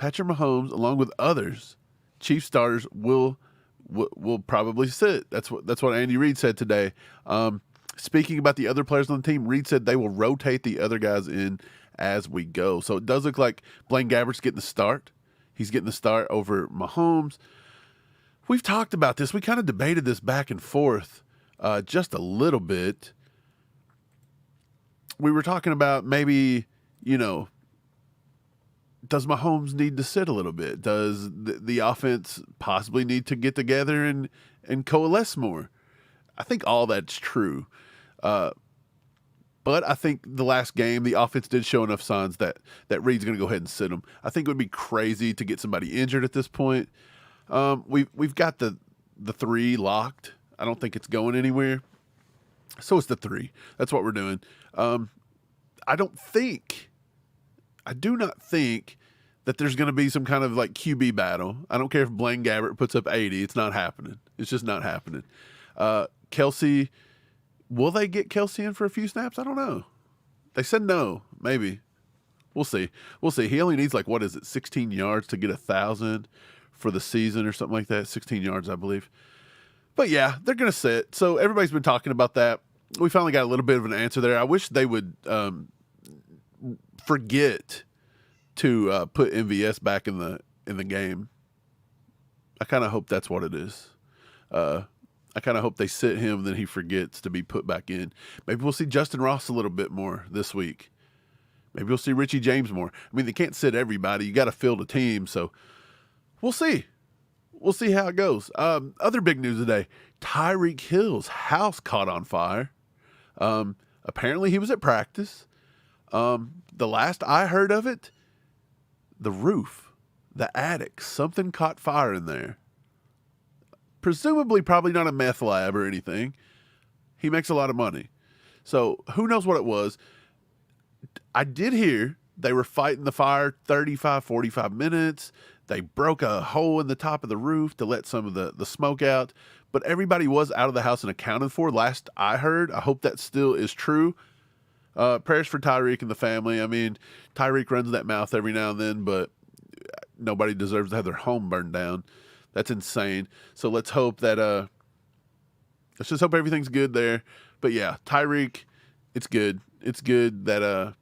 Patrick Mahomes, along with others, Chiefs starters, will probably sit. That's what Andy Reid said today. Speaking about the other players on the team, Reid said they will rotate the other guys in as we go. So it does look like Blaine Gabbert's getting the start. He's getting the start over Mahomes. We've talked about this. We kind of debated this back and forth just a little bit. We were talking about maybe, does Mahomes need to sit a little bit? Does the offense possibly need to get together and coalesce more? I think all that's true. But I think the last game, the offense did show enough signs that Reid's going to go ahead and sit him. I think it would be crazy to get somebody injured at this point. We've got the 3 locked. I don't think it's going anywhere. So it's the 3. That's what we're doing. I do not think that there's going to be some kind of like QB battle. I don't care if Blaine Gabbert puts up 80. It's not happening. It's just not happening. Kelsey, will they get Kelsey in for a few snaps? I don't know. They said no. Maybe. We'll see. He only needs 16 yards to get 1,000 for the season or something like that. 16 yards, I believe. But yeah, they're going to sit. So everybody's been talking about that. We finally got a little bit of an answer there. I wish they would forget to put MVS back in the game. I kind of hope that's what it is. I kind of hope they sit him, then he forgets to be put back in. Maybe we'll see Justin Ross a little bit more this week. Maybe we'll see Richie James more. I mean, they can't sit everybody. You got to field a team, so we'll see. We'll see how it goes. Other big news today, Tyreek Hill's house caught on fire. Apparently he was at practice. The last I heard of it, the roof, the attic, something caught fire in there. Presumably probably not a meth lab or anything. He makes a lot of money. So who knows what it was. I did hear they were fighting the fire 35, 45 minutes. They broke a hole in the top of the roof to let some of the smoke out. But everybody was out of the house and accounted for. Last I heard, I hope that still is true. Prayers for Tyreek and the family. I mean, Tyreek runs that mouth every now and then, but nobody deserves to have their home burned down. That's insane. So let's hope that let's just hope everything's good there. But yeah, Tyreek, it's good. It's good that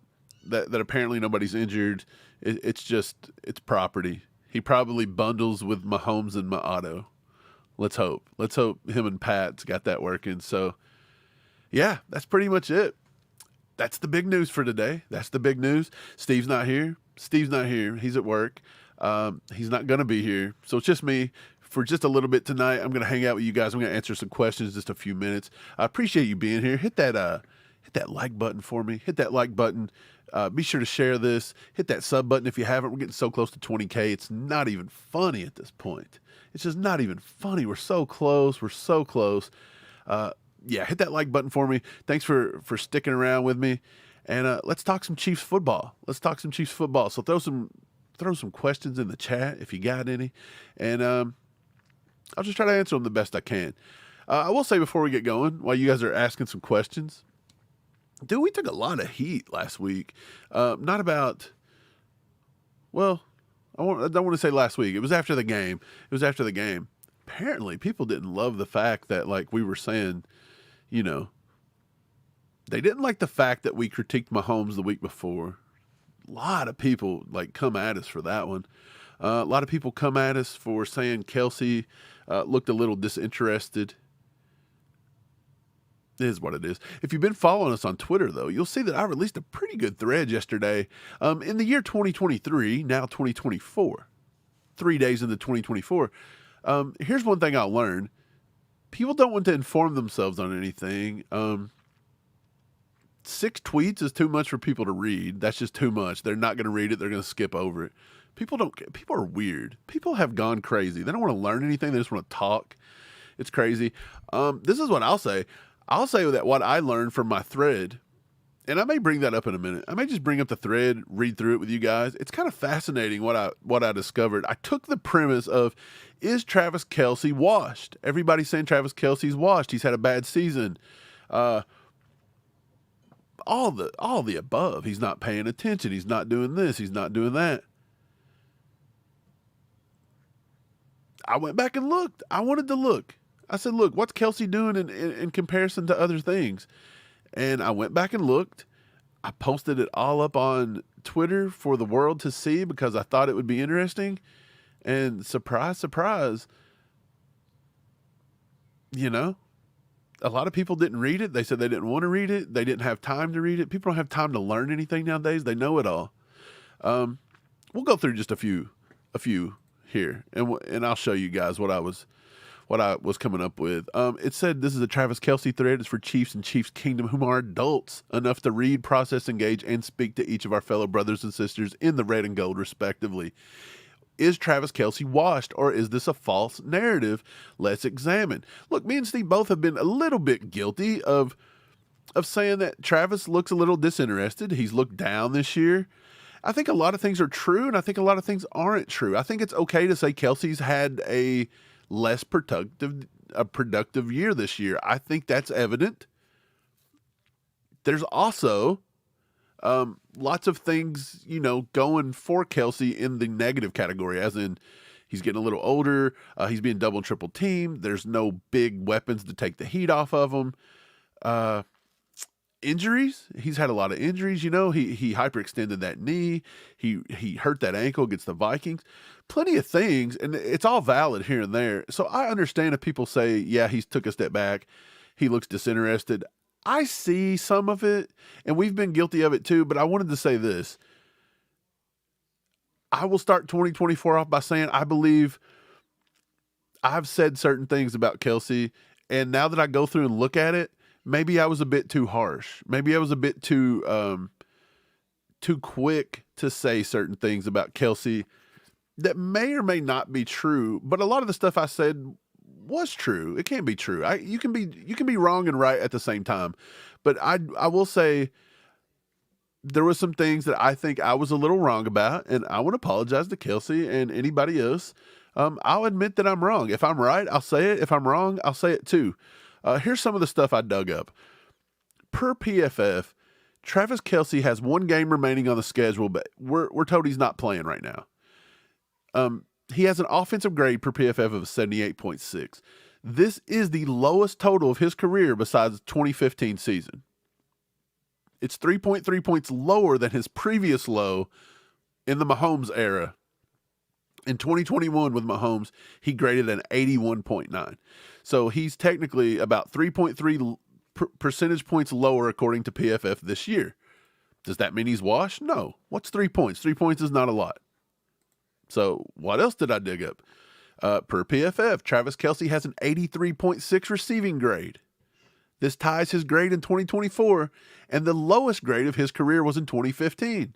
that apparently nobody's injured. It's property. He probably bundles with Mahomes and Maotto. Let's hope. Let's hope him and Pat's got that working. So yeah, that's pretty much it. That's the big news for today. That's the big news. Steve's not here. He's at work. He's not going to be here. So it's just me for just a little bit tonight. I'm going to hang out with you guys. I'm going to answer some questions in just a few minutes. I appreciate you being here. Hit that like button for me. Hit that like button. Be sure to share this. Hit that sub button if you haven't. We're getting so close to 20K. It's not even funny at this point. It's just not even funny. We're so close. Yeah, hit that like button for me. Thanks for sticking around with me. And let's talk some Chiefs football. So throw some questions in the chat if you got any. And I'll just try to answer them the best I can. I will say before we get going, while you guys are asking some questions, dude, we took a lot of heat last week. I don't want to say last week. It was after the game. Apparently, people didn't love the fact that, we were saying, they didn't like the fact that we critiqued Mahomes the week before. A lot of people, come at us for that one. A lot of people come at us for saying Kelsey looked a little disinterested. It is what it is. If you've been following us on Twitter, though, you'll see that I released a pretty good thread yesterday. In the year 2023, now 2024, 3 days into 2024, here's one thing I learned. People don't want to inform themselves on anything. 6 tweets is too much for people to read. That's just too much. They're not going to read it. They're going to skip over it. People are weird. People have gone crazy. They don't want to learn anything. They just want to talk. It's crazy. This is what I'll say. I'll say that what I learned from my thread, and I may bring that up in a minute. I may just bring up the thread, read through it with you guys. It's kind of fascinating what I discovered. I took the premise of, is Travis Kelce washed? Everybody's saying Travis Kelce's washed. He's had a bad season. All the above. He's not paying attention. He's not doing this. He's not doing that. I went back and looked. I wanted to look. I said, look, what's Kelsey doing in comparison to other things? And I went back and looked. I posted it all up on Twitter for the world to see because I thought it would be interesting. And surprise, surprise, you know, a lot of people didn't read it. They said they didn't want to read it. They didn't have time to read it. People don't have time to learn anything nowadays. They know it all. We'll go through just a few here, and I'll show you guys what I was coming up with. It said this is a Travis Kelce thread. It's for Chiefs and Chiefs Kingdom whom are adults enough to read, process, engage, and speak to each of our fellow brothers and sisters in the red and gold, respectively. Is Travis Kelce washed, or is this a false narrative? Let's examine. Look, me and Steve both have been a little bit guilty of saying that Travis looks a little disinterested. He's looked down this year. I think a lot of things are true, and I think a lot of things aren't true. I think it's okay to say Kelsey's had a less productive year this year. I think that's evident. There's also lots of things, going for Kelsey in the negative category, as in he's getting a little older. He's being double and triple teamed. There's no big weapons to take the heat off of him. Injuries. He's had a lot of injuries. He hyperextended that knee. He hurt that ankle against the Vikings. Plenty of things, and it's all valid here and there. So I understand if people say, yeah, he's took a step back. He looks disinterested. I see some of it, and we've been guilty of it too, but I wanted to say this. I will start 2024 off by saying I believe I've said certain things about Kelsey, and now that I go through and look at it, maybe I was a bit too harsh. Maybe I was a bit too quick to say certain things about Kelsey that may or may not be true, but a lot of the stuff I said was true. It can't be true. You can be wrong and right at the same time. But I will say there was some things that I think I was a little wrong about, and I want to apologize to Kelsey and anybody else. I'll admit that I'm wrong. If I'm right, I'll say it. If I'm wrong, I'll say it too. Here's some of the stuff I dug up. Per PFF, Travis Kelce has one game remaining on the schedule, but we're told he's not playing right now. He has an offensive grade per PFF of 78.6. This is the lowest total of his career besides the 2015 season. It's 3.3 points lower than his previous low in the Mahomes era. In 2021 with Mahomes, he graded an 81.9. So he's technically about 3.3 percentage points lower according to PFF this year. Does that mean he's washed? No. What's 3 points? 3 points is not a lot. So what else did I dig up? Per PFF, Travis Kelce has an 83.6 receiving grade. This ties his grade in 2024, and the lowest grade of his career was in 2015.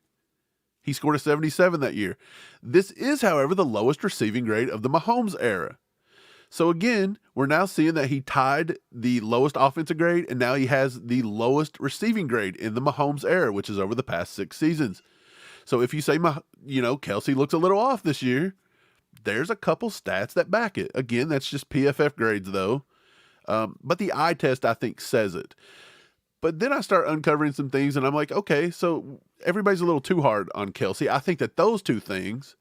He scored a 77 that year. This is, however, the lowest receiving grade of the Mahomes era. So again, we're now seeing that he tied the lowest offensive grade, and now he has the lowest receiving grade in the Mahomes era, which is over the past 6 seasons. So if you say, Kelsey looks a little off this year, there's a couple stats that back it. Again, that's just PFF grades though. But the eye test, I think, says it. But then I start uncovering some things and I'm like, okay, so everybody's a little too hard on Kelsey. I think that those two things,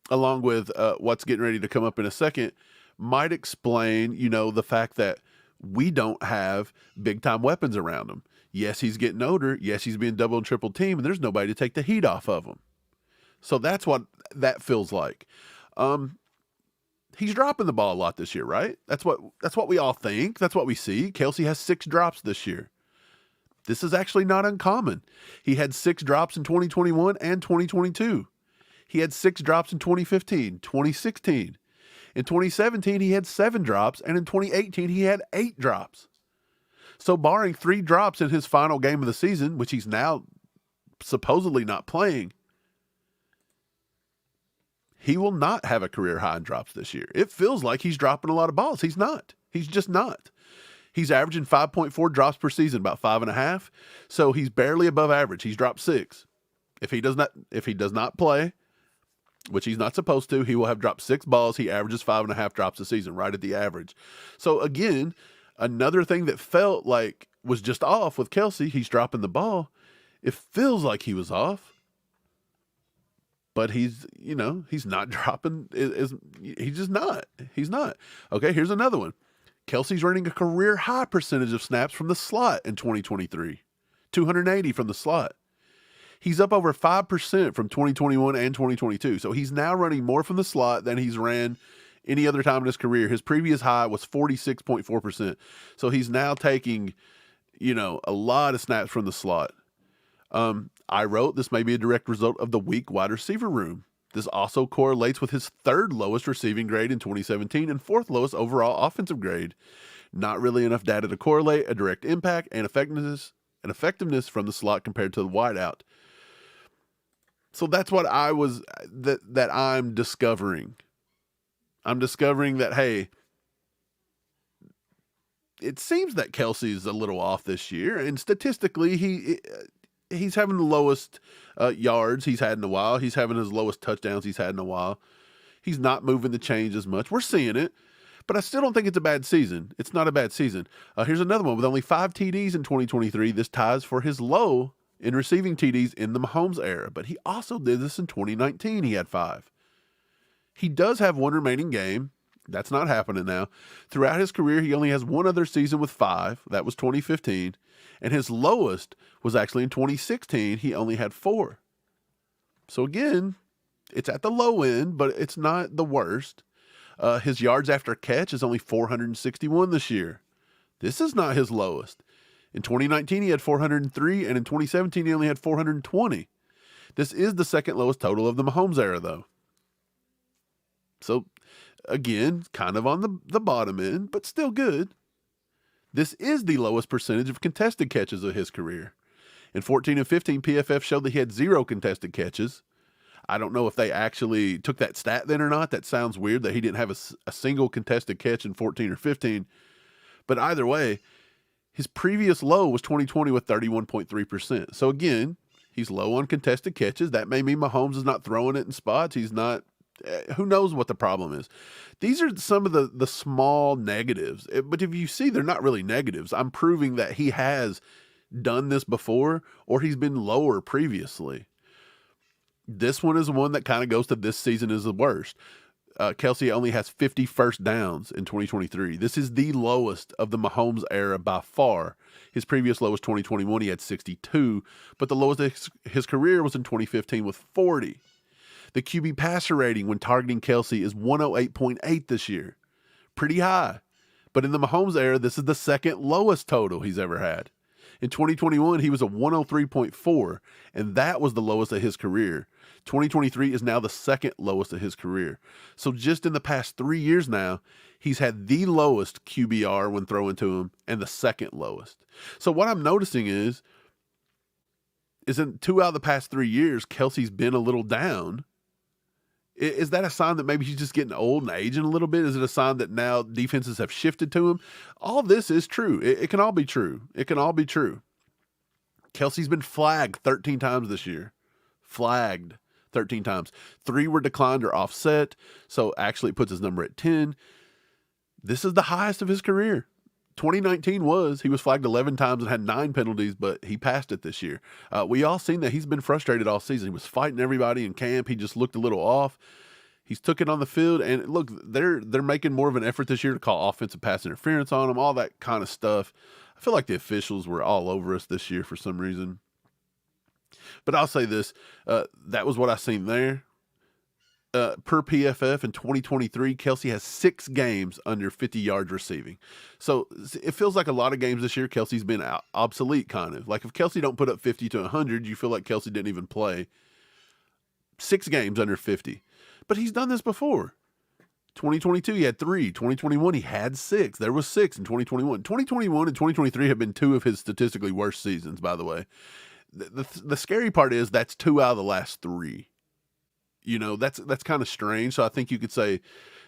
along with what's getting ready to come up in a second, might explain, the fact that we don't have big time weapons around him. Yes, he's getting older. Yes, he's being double and triple teamed, and there's nobody to take the heat off of him. So that's what that feels like. He's dropping the ball a lot this year, right? That's what we all think. That's what we see. Kelsey has 6 drops this year. This is actually not uncommon. He had 6 drops in 2021 and 2022. He had 6 drops in 2015, 2016. In 2017, he had 7 drops, and in 2018, he had 8 drops. So barring 3 drops in his final game of the season, which he's now supposedly not playing, he will not have a career high in drops this year. It feels like he's dropping a lot of balls. He's not. He's just not. He's averaging 5.4 drops per season, about 5.5. So he's barely above average. He's dropped 6. If he does not play, which he's not supposed to, he will have dropped 6 balls. He averages 5.5 drops a season, right at the average. So again, another thing that felt like was just off with Kelsey, he's dropping the ball. It feels like he was off. but he's not dropping. He's just not. He's not. Okay, here's another one. Kelsey's running a career high percentage of snaps from the slot in 2023, 280 from the slot. He's up over 5% from 2021 and 2022. So he's now running more from the slot than he's ran any other time in his career. His previous high was 46.4%. So he's now taking, a lot of snaps from the slot. I wrote this may be a direct result of the weak wide receiver room. This also correlates with his third lowest receiving grade in 2017 and fourth lowest overall offensive grade. Not really enough data to correlate a direct impact and effectiveness from the slot compared to the wideout. So that's what I'm discovering. I'm discovering that, hey, it seems that Kelsey is a little off this year, and statistically, he's having the lowest yards he's had in a while. He's having his lowest touchdowns he's had in a while. He's not moving the chains as much. We're seeing it, but I still don't think it's a bad season. It's not a bad season. Here's another one with only 5 TDs in 2023. This ties for his low in receiving TDs in the Mahomes era, but he also did this in 2019. He had 5. He does have one remaining game. That's not happening now. Throughout his career, he only has one other season with 5. That was 2015. And his lowest was actually in 2016. He only had 4. So again, it's at the low end, but it's not the worst. His yards after catch is only 461 this year. This is not his lowest. In 2019, he had 403, and in 2017, he only had 420. This is the second lowest total of the Mahomes era, though. So, again, kind of on the bottom end, but still good. This is the lowest percentage of contested catches of his career. In 14 and 15, PFF showed that he had 0 contested catches. I don't know if they actually took that stat then or not. That sounds weird that he didn't have a single contested catch in 14 or 15. But either way, his previous low was 2020 with 31.3%. So again, he's low on contested catches. That may mean Mahomes is not throwing it in spots. He's not. Who knows what the problem is? These are some of the small negatives. But if you see, they're not really negatives. I'm proving that he has done this before or he's been lower previously. This one is the one that kind of goes to this season is the worst. Kelsey only has 50 first downs in 2023. This is the lowest of the Mahomes era by far. His previous low was 2021. He had 62, but the lowest of his career was in 2015 with 40. The QB passer rating when targeting Kelsey is 108.8 this year. Pretty high. But in the Mahomes era, this is the second lowest total he's ever had. In 2021, he was a 103.4, and that was the lowest of his career. 2023 is now the second lowest of his career. So just in the past 3 years now, he's had the lowest QBR when throwing to him and the second lowest. So what I'm noticing is in 2 out of the past 3 years, Kelsey's been a little down. Is that a sign that maybe he's just getting old and aging a little bit? Is it a sign that now defenses have shifted to him? All this is true. It can all be true. It can all be true. Kelsey's been flagged 13 times this year. Flagged 13 times. 3 were declined or offset, so actually it puts his number at 10. This is the highest of his career. 2019 he was flagged 11 times and had 9 penalties, but he passed it this year. We all seen that he's been frustrated all season. He was fighting everybody in camp. He just looked a little off. He's took it on the field, and look, they're making more of an effort this year to call offensive pass interference on him, all that kind of stuff. I feel like the officials were all over us this year for some reason. But I'll say this, that was what I seen there. Per PFF in 2023, Kelsey has 6 games under 50 yards receiving. So it feels like a lot of games this year, Kelsey's been obsolete kind of. Like if Kelsey don't put up 50 to 100, you feel like Kelsey didn't even play. 6 games under 50. But he's done this before. 2022, he had 3. 2021, he had 6. There was 6 in 2021. 2021 and 2023 have been 2 of his statistically worst seasons, by the way. The scary part is that's 2 out of the last 3. You know, that's kind of strange. So I think you could say,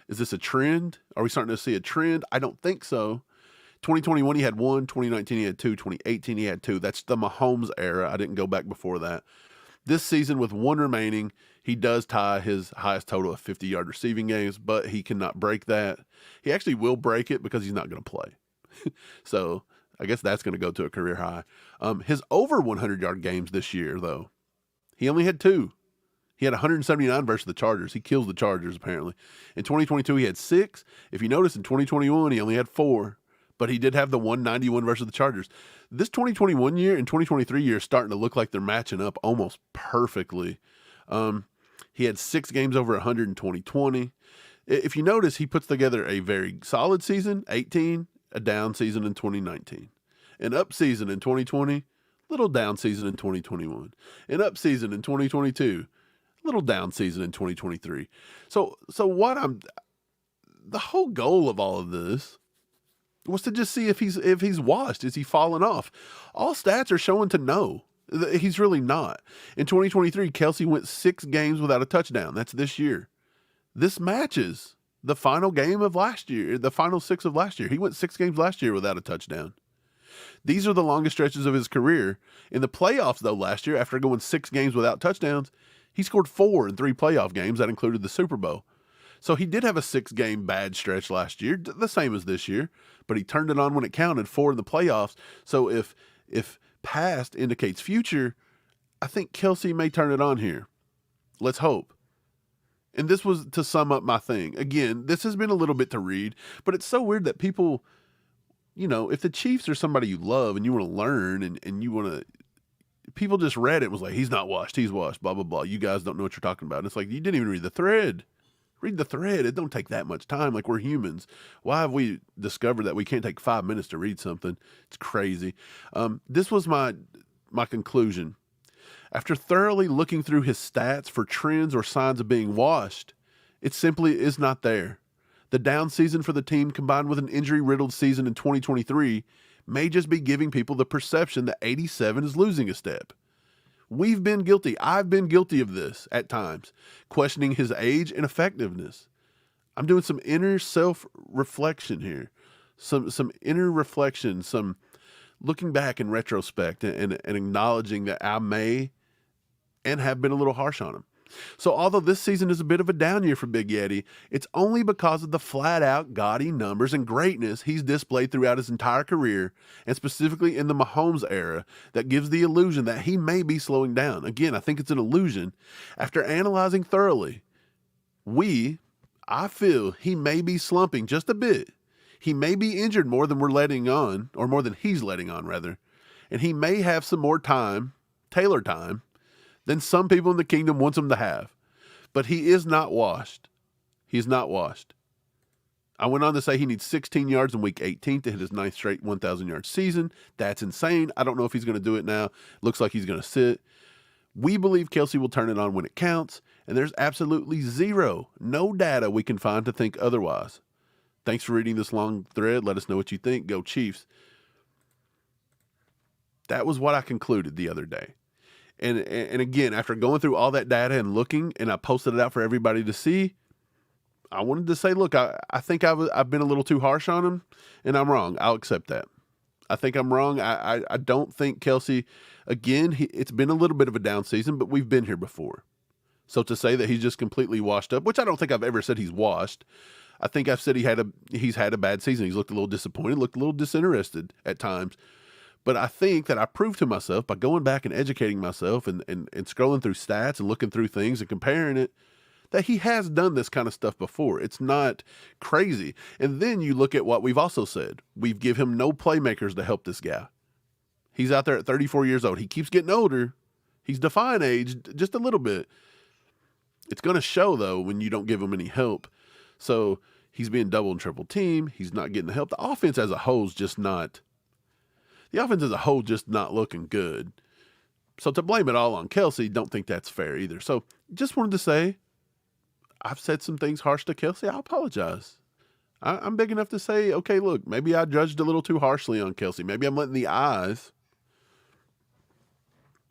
is this a trend? Are we starting to see a trend? I don't think so. 2021, he had 1. 2019, he had 2. 2018, he had 2. That's the Mahomes era. I didn't go back before that. This season, with 1 remaining, he does tie his highest total of 50-yard receiving games, but he cannot break that. He actually will break it because he's not going to play. So I guess that's going to go to a career high. His over 100-yard games this year, though, he only had 2. He had 179 versus the Chargers. He kills the Chargers, apparently. In 2022, he had 6. If you notice, in 2021, he only had 4. But he did have the 191 versus the Chargers. This 2021 year and 2023 year is starting to look like they're matching up almost perfectly. He had 6 games over 100 in 2020. If you notice, he puts together a very solid season, 18, a down season in 2019, an up season in 2020, little down season in 2021, an up season in 2022, little down season in 2023. So the whole goal of all of this was to just see if he's washed. Is he falling off? All stats are showing to no. He's really not. In 2023, Kelsey went 6 games without a touchdown. That's this year. This matches the final game of last year, the final 6 of last year. He went 6 games last year without a touchdown. These are the longest stretches of his career. In the playoffs, though, last year, after going 6 games without touchdowns, he scored 4 in 3 playoff games. That included the Super Bowl. So he did have a 6-game bad stretch last year, the same as this year, but he turned it on when it counted, 4 in the playoffs. So if past indicates future, I think Kelsey may turn it on here. Let's hope. And this was to sum up my thing. Again, this has been a little bit to read, but it's so weird that people, if the Chiefs are somebody you love and you want to learn and you want to, people just read it and was like, he's not washed, he's washed, blah, blah, blah. You guys don't know what you're talking about. And it's like, you didn't even read the thread. Read the thread. It don't take that much time. Like, we're humans. Why have we discovered that we can't take 5 minutes to read something? It's crazy. This was my conclusion. After thoroughly looking through his stats for trends or signs of being washed, it simply is not there. The down season for the team combined with an injury-riddled season in 2023 may just be giving people the perception that 87 is losing a step. We've been guilty. I've been guilty of this at times, questioning his age and effectiveness. I'm doing some inner self-reflection here, some inner reflection, some looking back in retrospect and acknowledging that I may and have been a little harsh on him. So although this season is a bit of a down year for Big Yeti, it's only because of the flat-out gaudy numbers and greatness he's displayed throughout his entire career, and specifically in the Mahomes era, that gives the illusion that he may be slowing down. Again, I think it's an illusion. After analyzing thoroughly, I feel he may be slumping just a bit. He may be injured more than we're letting on, or more than he's letting on, rather. And he may have some more time, Taylor time, than some people in the kingdom wants him to have. But he is not washed. He's not washed. I went on to say he needs 16 yards in week 18 to hit his 9th straight 1,000-yard season. That's insane. I don't know if he's going to do it now. Looks like he's going to sit. We believe Kelsey will turn it on when it counts, and there's absolutely no data we can find to think otherwise. Thanks for reading this long thread. Let us know what you think. Go Chiefs. That was what I concluded the other day. And again, after going through all that data and looking, and I posted it out for everybody to see, I wanted to say, look, I think I've been a little too harsh on him, and I'm wrong. I'll accept that. I think I'm wrong. I don't think Kelsey, again, it's been a little bit of a down season, but we've been here before. So to say that he's just completely washed up, which I don't think I've ever said he's washed. I think I've said he's had a bad season. He's looked a little disappointed, looked a little disinterested at times. But I think that I proved to myself by going back and educating myself and scrolling through stats and looking through things and comparing it, that he has done this kind of stuff before. It's not crazy. And then you look at what we've also said. We've given him no playmakers to help this guy. He's out there at 34 years old. He keeps getting older. He's defying age just a little bit. It's going to show, though, when you don't give him any help. So he's being double and triple teamed. He's not getting the help. The offense as a whole is just not... The offense as a whole just not looking good. So to blame it all on Kelsey, don't think that's fair either. So just wanted to say, I've said some things harsh to Kelsey. I apologize. I'm big enough to say, okay, look, maybe I judged a little too harshly on Kelsey. Maybe I'm letting the eyes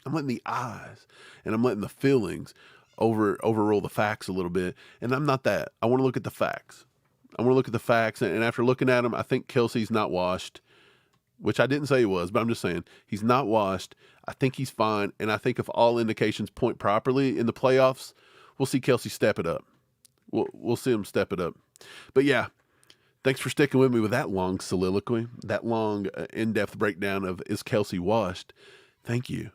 and I'm letting the feelings overrule the facts a little bit. And I'm not that. I want to look at the facts. And after looking at them, I think Kelsey's not washed. Which I didn't say he was, but I'm just saying he's not washed. I think he's fine. And I think if all indications point properly in the playoffs, we'll see Kelsey step it up. We'll see him step it up. But yeah, thanks for sticking with me with that long soliloquy, that long in-depth breakdown of is Kelsey washed. Thank you.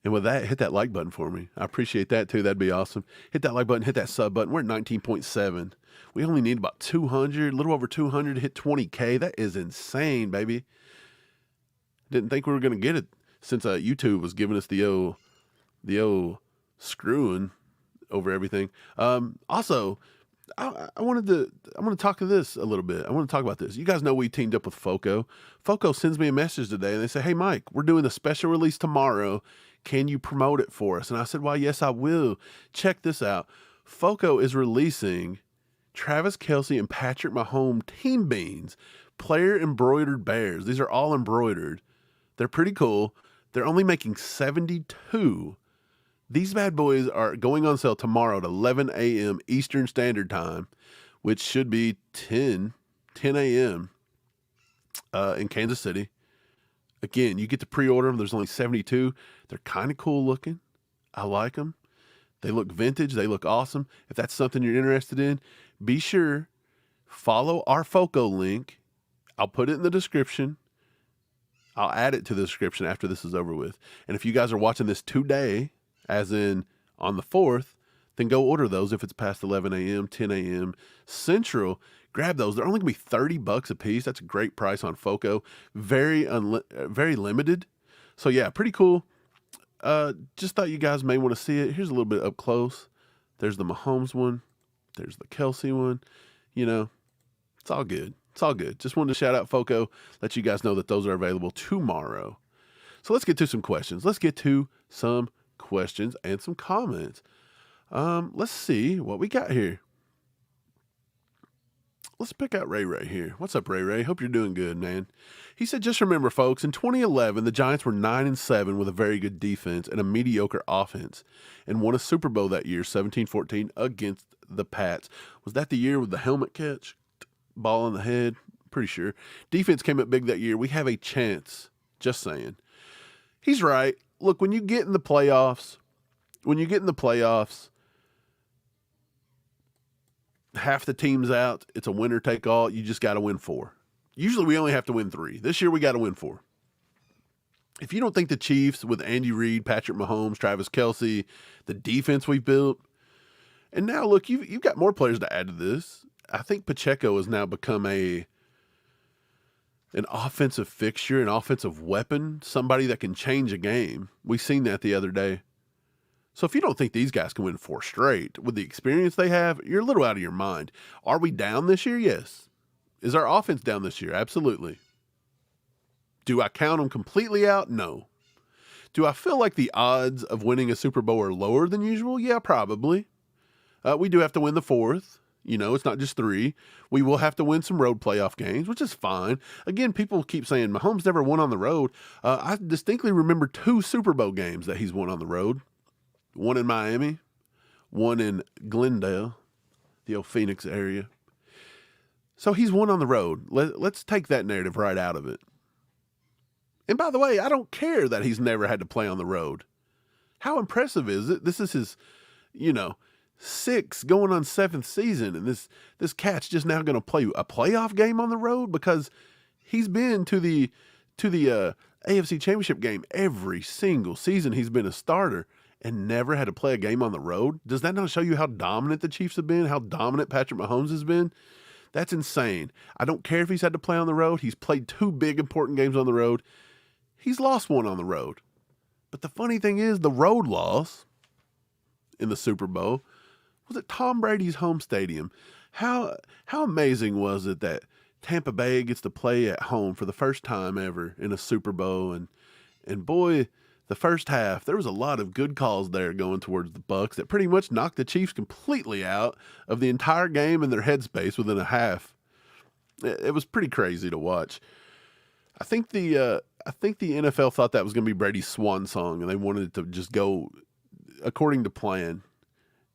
And with that, hit that like button for me. I appreciate that too. That'd be awesome. Hit that like button, hit that sub button. We're at 19.7. We only need about 200, a little over 200 to hit 20K. That is insane, baby. Didn't think we were going to get it since YouTube was giving us the old screwing over everything. Also, I want to talk to this a little bit. I want to talk about this. You guys know we teamed up with Foco. Foco sends me a message today and they say, "Hey Mike, we're doing a special release tomorrow. Can you promote it for us?" And I said, "Why, yes, I will." Check this out. Foco is releasing Travis Kelsey and Patrick Mahomes team beans, player embroidered bears. These are all embroidered. They're pretty cool. They're only making 72. These bad boys are going on sale tomorrow at 11 a.m. Eastern Standard Time, which should be 10 a.m. In Kansas City. Again, you get to pre-order them. There's only 72. They're kind of cool looking. I like them. They look vintage. They look awesome. If that's something you're interested in, be sure, follow our Foco link. I'll put it in the description. I'll add it to the description after this is over with. And if you guys are watching this today, as in on the 4th, then go order those if it's past 11 a.m., 10 a.m. Central. Grab those. They're only going to be $30 a piece. That's a great price on Foco. Very limited. So, yeah, pretty cool. Just thought you guys may want to see it. Here's a little bit up close. There's the Mahomes one. There's the Kelsey one. You know, it's all good. It's all good. Just wanted to shout out Foco, let you guys know that those are available tomorrow. So let's get to some questions. Let's get to some questions and some comments. Let's see what we got here. Let's pick out Ray Ray here. What's up, Ray Ray? Hope you're doing good, man. He said, just remember, folks, in 2011, the Giants were 9-7 with a very good defense and a mediocre offense and won a Super Bowl that year, 17-14, against the Pats. Was that the year with the helmet catch? Ball in the head? Pretty sure. Defense came up big that year. We have a chance. Just saying. He's right. Look, when you get in the playoffs, half the team's out. It's a winner take all. You just got to win 4. Usually we only have to win 3. This year we got to win 4. If you don't think the Chiefs with Andy Reid, Patrick Mahomes, Travis Kelce, the defense we've built, and now look, you've got more players to add to this. I think Pacheco has now become an offensive fixture, an offensive weapon, somebody that can change a game. We seen that the other day. So if you don't think these guys can win 4 straight with the experience they have, you're a little out of your mind. Are we down this year? Yes. Is our offense down this year? Absolutely. Do I count them completely out? No. Do I feel like the odds of winning a Super Bowl are lower than usual? Yeah, probably. We do have to win the 4th. You know, it's not just 3. We will have to win some road playoff games, which is fine. Again, people keep saying Mahomes never won on the road. I distinctly remember 2 Super Bowl games that he's won on the road. One in Miami, one in Glendale, the old Phoenix area. So he's won on the road. Let's take that narrative right out of it. And by the way, I don't care that he's never had to play on the road. How impressive is it? This is his, 6th going on 7th season, and this cat's just now going to play a playoff game on the road because he's been to the AFC Championship game every single season. He's been a starter and never had to play a game on the road. Does that not show you how dominant the Chiefs have been, how dominant Patrick Mahomes has been? That's insane. I don't care if he's had to play on the road. He's played 2 big important games on the road. He's lost 1 on the road. But the funny thing is, the road loss in the Super Bowl was at Tom Brady's home stadium. How amazing was it that Tampa Bay gets to play at home for the first time ever in a Super Bowl? And boy, the first half, there was a lot of good calls there going towards the Bucs that pretty much knocked the Chiefs completely out of the entire game and their headspace within a half. It was pretty crazy to watch. I think the NFL thought that was going to be Brady's swan song, and they wanted it to just go according to plan.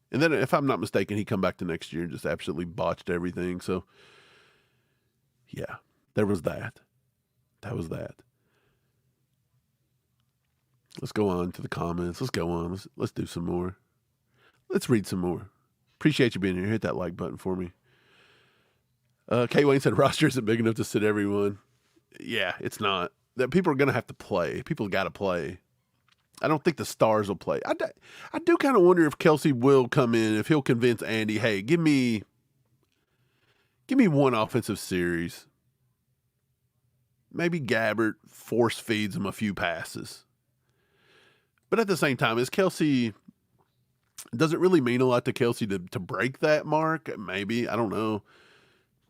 And then, if I'm not mistaken, he come back to next year and just absolutely botched everything. So, yeah, there was that. That was that. Let's go on to the comments. Let's go on. Let's do some more. Let's read some more. Appreciate you being here. Hit that like button for me. K. Wayne said roster isn't big enough to sit everyone. Yeah, it's not. That people are going to have to play. People got to play. I don't think the stars will play. I do kind of wonder if Kelsey will come in, if he'll convince Andy, hey, give me one offensive series. Maybe Gabbert force feeds him a few passes. But at the same time, does it really mean a lot to Kelsey to break that mark? Maybe. I don't know.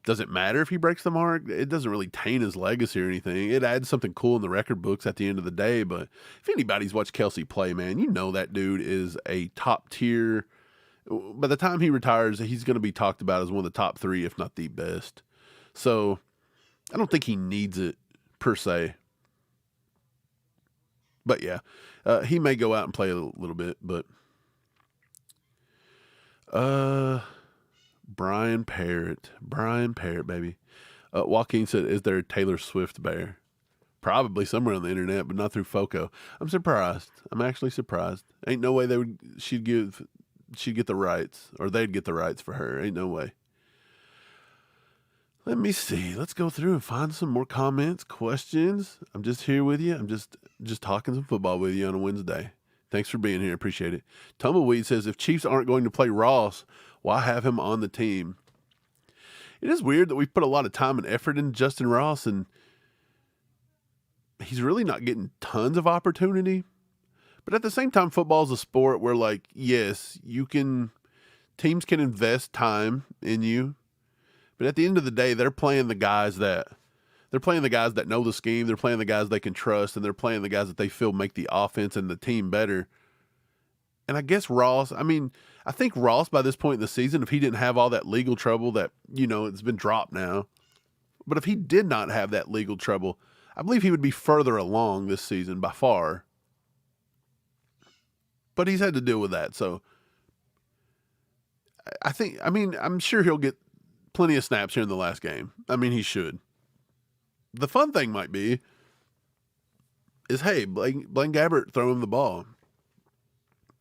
Does it matter if he breaks the mark? It doesn't really taint his legacy or anything. It adds something cool in the record books at the end of the day. But if anybody's watched Kelsey play, man, you know that dude is a top tier. By the time he retires, he's going to be talked about as one of the top 3, if not the best. So I don't think he needs it per se. But yeah, he may go out and play a little bit. But Brian Parrott, baby. Joaquin said, is there a Taylor Swift bear? Probably somewhere on the internet, but not through Foco. I'm surprised. I'm actually surprised. Ain't no way she'd get the rights, or they'd get the rights for her. Ain't no way. Let me see. Let's go through and find some more comments, questions. I'm just here with you. I'm just talking some football with you on a Wednesday. Thanks for being here. Appreciate it. Tumbleweed says, if Chiefs aren't going to play Ross, why have him on the team? It is weird that we've put a lot of time and effort into Justin Ross, and he's really not getting tons of opportunity. But at the same time, football is a sport where, like, yes, teams can invest time in you, but at the end of the day, they're playing the guys that know the scheme. They're playing the guys they can trust, and they're playing the guys that they feel make the offense and the team better. And I guess Ross, I think Ross by this point in the season, if he didn't have all that legal trouble that, it's been dropped now, but if he did not have that legal trouble, I believe he would be further along this season by far. But he's had to deal with that. So I'm sure he'll get plenty of snaps here in the last game. He should. The fun thing might be is, hey, Blaine Gabbert, throw him the ball.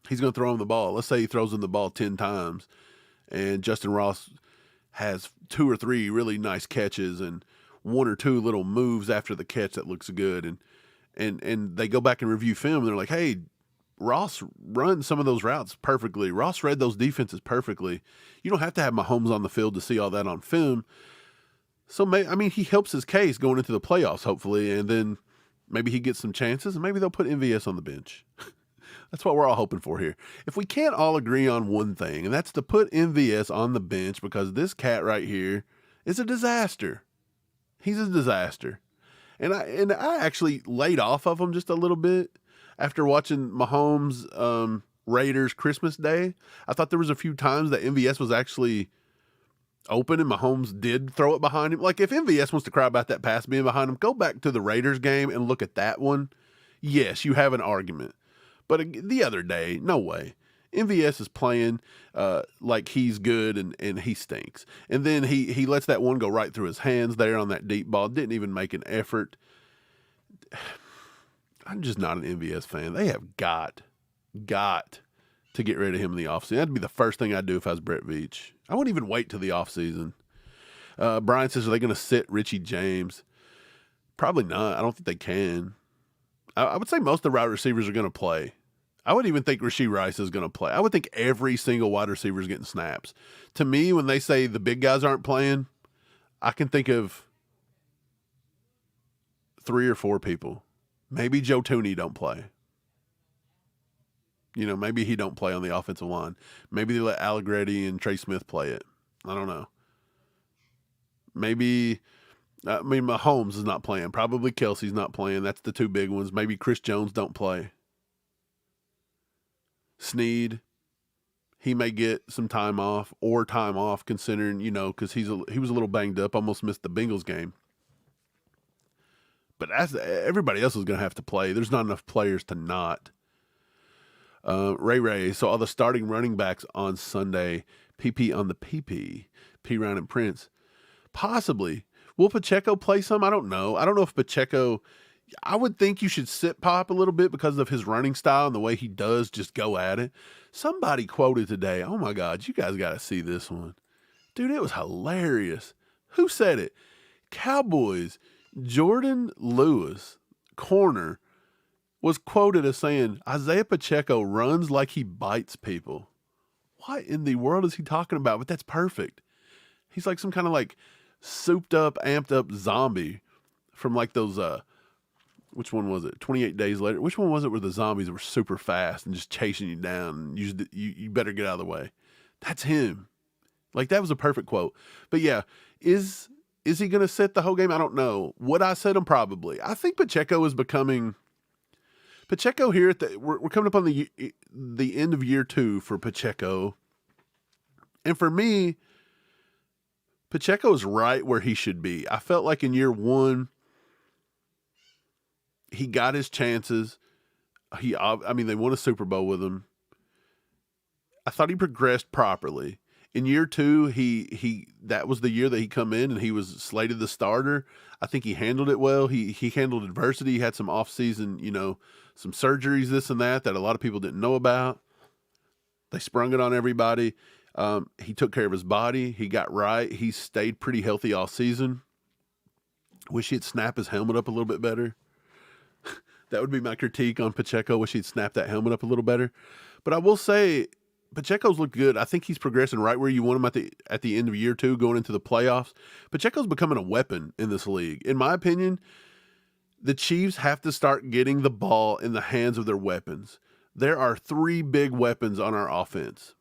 He's going to throw him the ball. Let's say he throws him the ball 10 times and Justin Ross has 2 or 3 really nice catches and 1 or 2 little moves after the catch that looks good. And they go back and review film and they're like, hey, Ross run some of those routes perfectly. Ross read those defenses perfectly. You don't have to have Mahomes on the field to see all that on film. So, he helps his case going into the playoffs, hopefully, and then maybe he gets some chances, and maybe they'll put MVS on the bench. That's what we're all hoping for here. If we can't all agree on one thing, and that's to put MVS on the bench because this cat right here is a disaster. He's a disaster. And I actually laid off of him just a little bit after watching Mahomes' Raiders Christmas Day. I thought there was a few times that MVS was actually open and Mahomes did throw it behind him. Like, if MVS wants to cry about that pass being behind him, go back to the Raiders game and look at that one. Yes, you have an argument. But the other day, no way. MVS is playing like he's good and he stinks. And then he lets that one go right through his hands there on that deep ball. Didn't even make an effort. I'm just not an MVS fan. They have got to get rid of him in the offseason. That'd be the first thing I'd do if I was Brett Veach. I wouldn't even wait till the offseason. Brian says, are they going to sit Richie James? Probably not. I don't think they can. I would say most of the wide receivers are going to play. I would even think Rashee Rice is going to play. I would think every single wide receiver is getting snaps. To me, when they say the big guys aren't playing, I can think of 3 or 4 people. Maybe Joe Tooney don't play. Maybe he don't play on the offensive line. Maybe they let Allegretti and Trey Smith play it. I don't know. Maybe, Mahomes is not playing. Probably Kelsey's not playing. That's the 2 big ones. Maybe Chris Jones don't play. Snead, he may get some time off considering, because he was a little banged up, almost missed the Bengals game. But everybody else is going to have to play. There's not enough players to not. Ray, so all the starting running backs on Sunday, PP on the PP, P-Round and Prince. Possibly. Will Pacheco play some? I don't know. I don't know if Pacheco, I would think you should sit Pop a little bit because of his running style and the way he does just go at it. Somebody quoted today, oh my God, you guys got to see this one. Dude, it was hilarious. Who said it? Cowboys, Jordan Lewis, corner, was quoted as saying, Isaiah Pacheco runs like he bites people. What in the world is he talking about? But that's perfect. He's like some kind of like souped up, amped up zombie from like those, which one was it? 28 Days Later. Which one was it where the zombies were super fast and just chasing you down and you better get out of the way? That's him. Like, that was a perfect quote. But yeah, is he going to sit the whole game? I don't know. Would I sit him? Probably. I think Pacheco is becoming... Pacheco here we're coming up on the end of year 2 for Pacheco. And for me, Pacheco is right where he should be. I felt like in year 1, he got his chances. They won a Super Bowl with him. I thought he progressed properly. In year 2, that was the year that he come in and he was slated the starter. I think he handled it well. He handled adversity. He had some offseason, some surgeries, this and that a lot of people didn't know about. They sprung it on everybody. He took care of his body. He got right. He stayed pretty healthy all season. Wish he'd snap his helmet up a little bit better. That would be my critique on Pacheco. Wish he'd snap that helmet up a little better. But I will say, Pacheco's looked good. I think he's progressing right where you want him at the end of year 2, going into the playoffs. Pacheco's becoming a weapon in this league. In my opinion, the Chiefs have to start getting the ball in the hands of their weapons. There are 3 big weapons on our offense.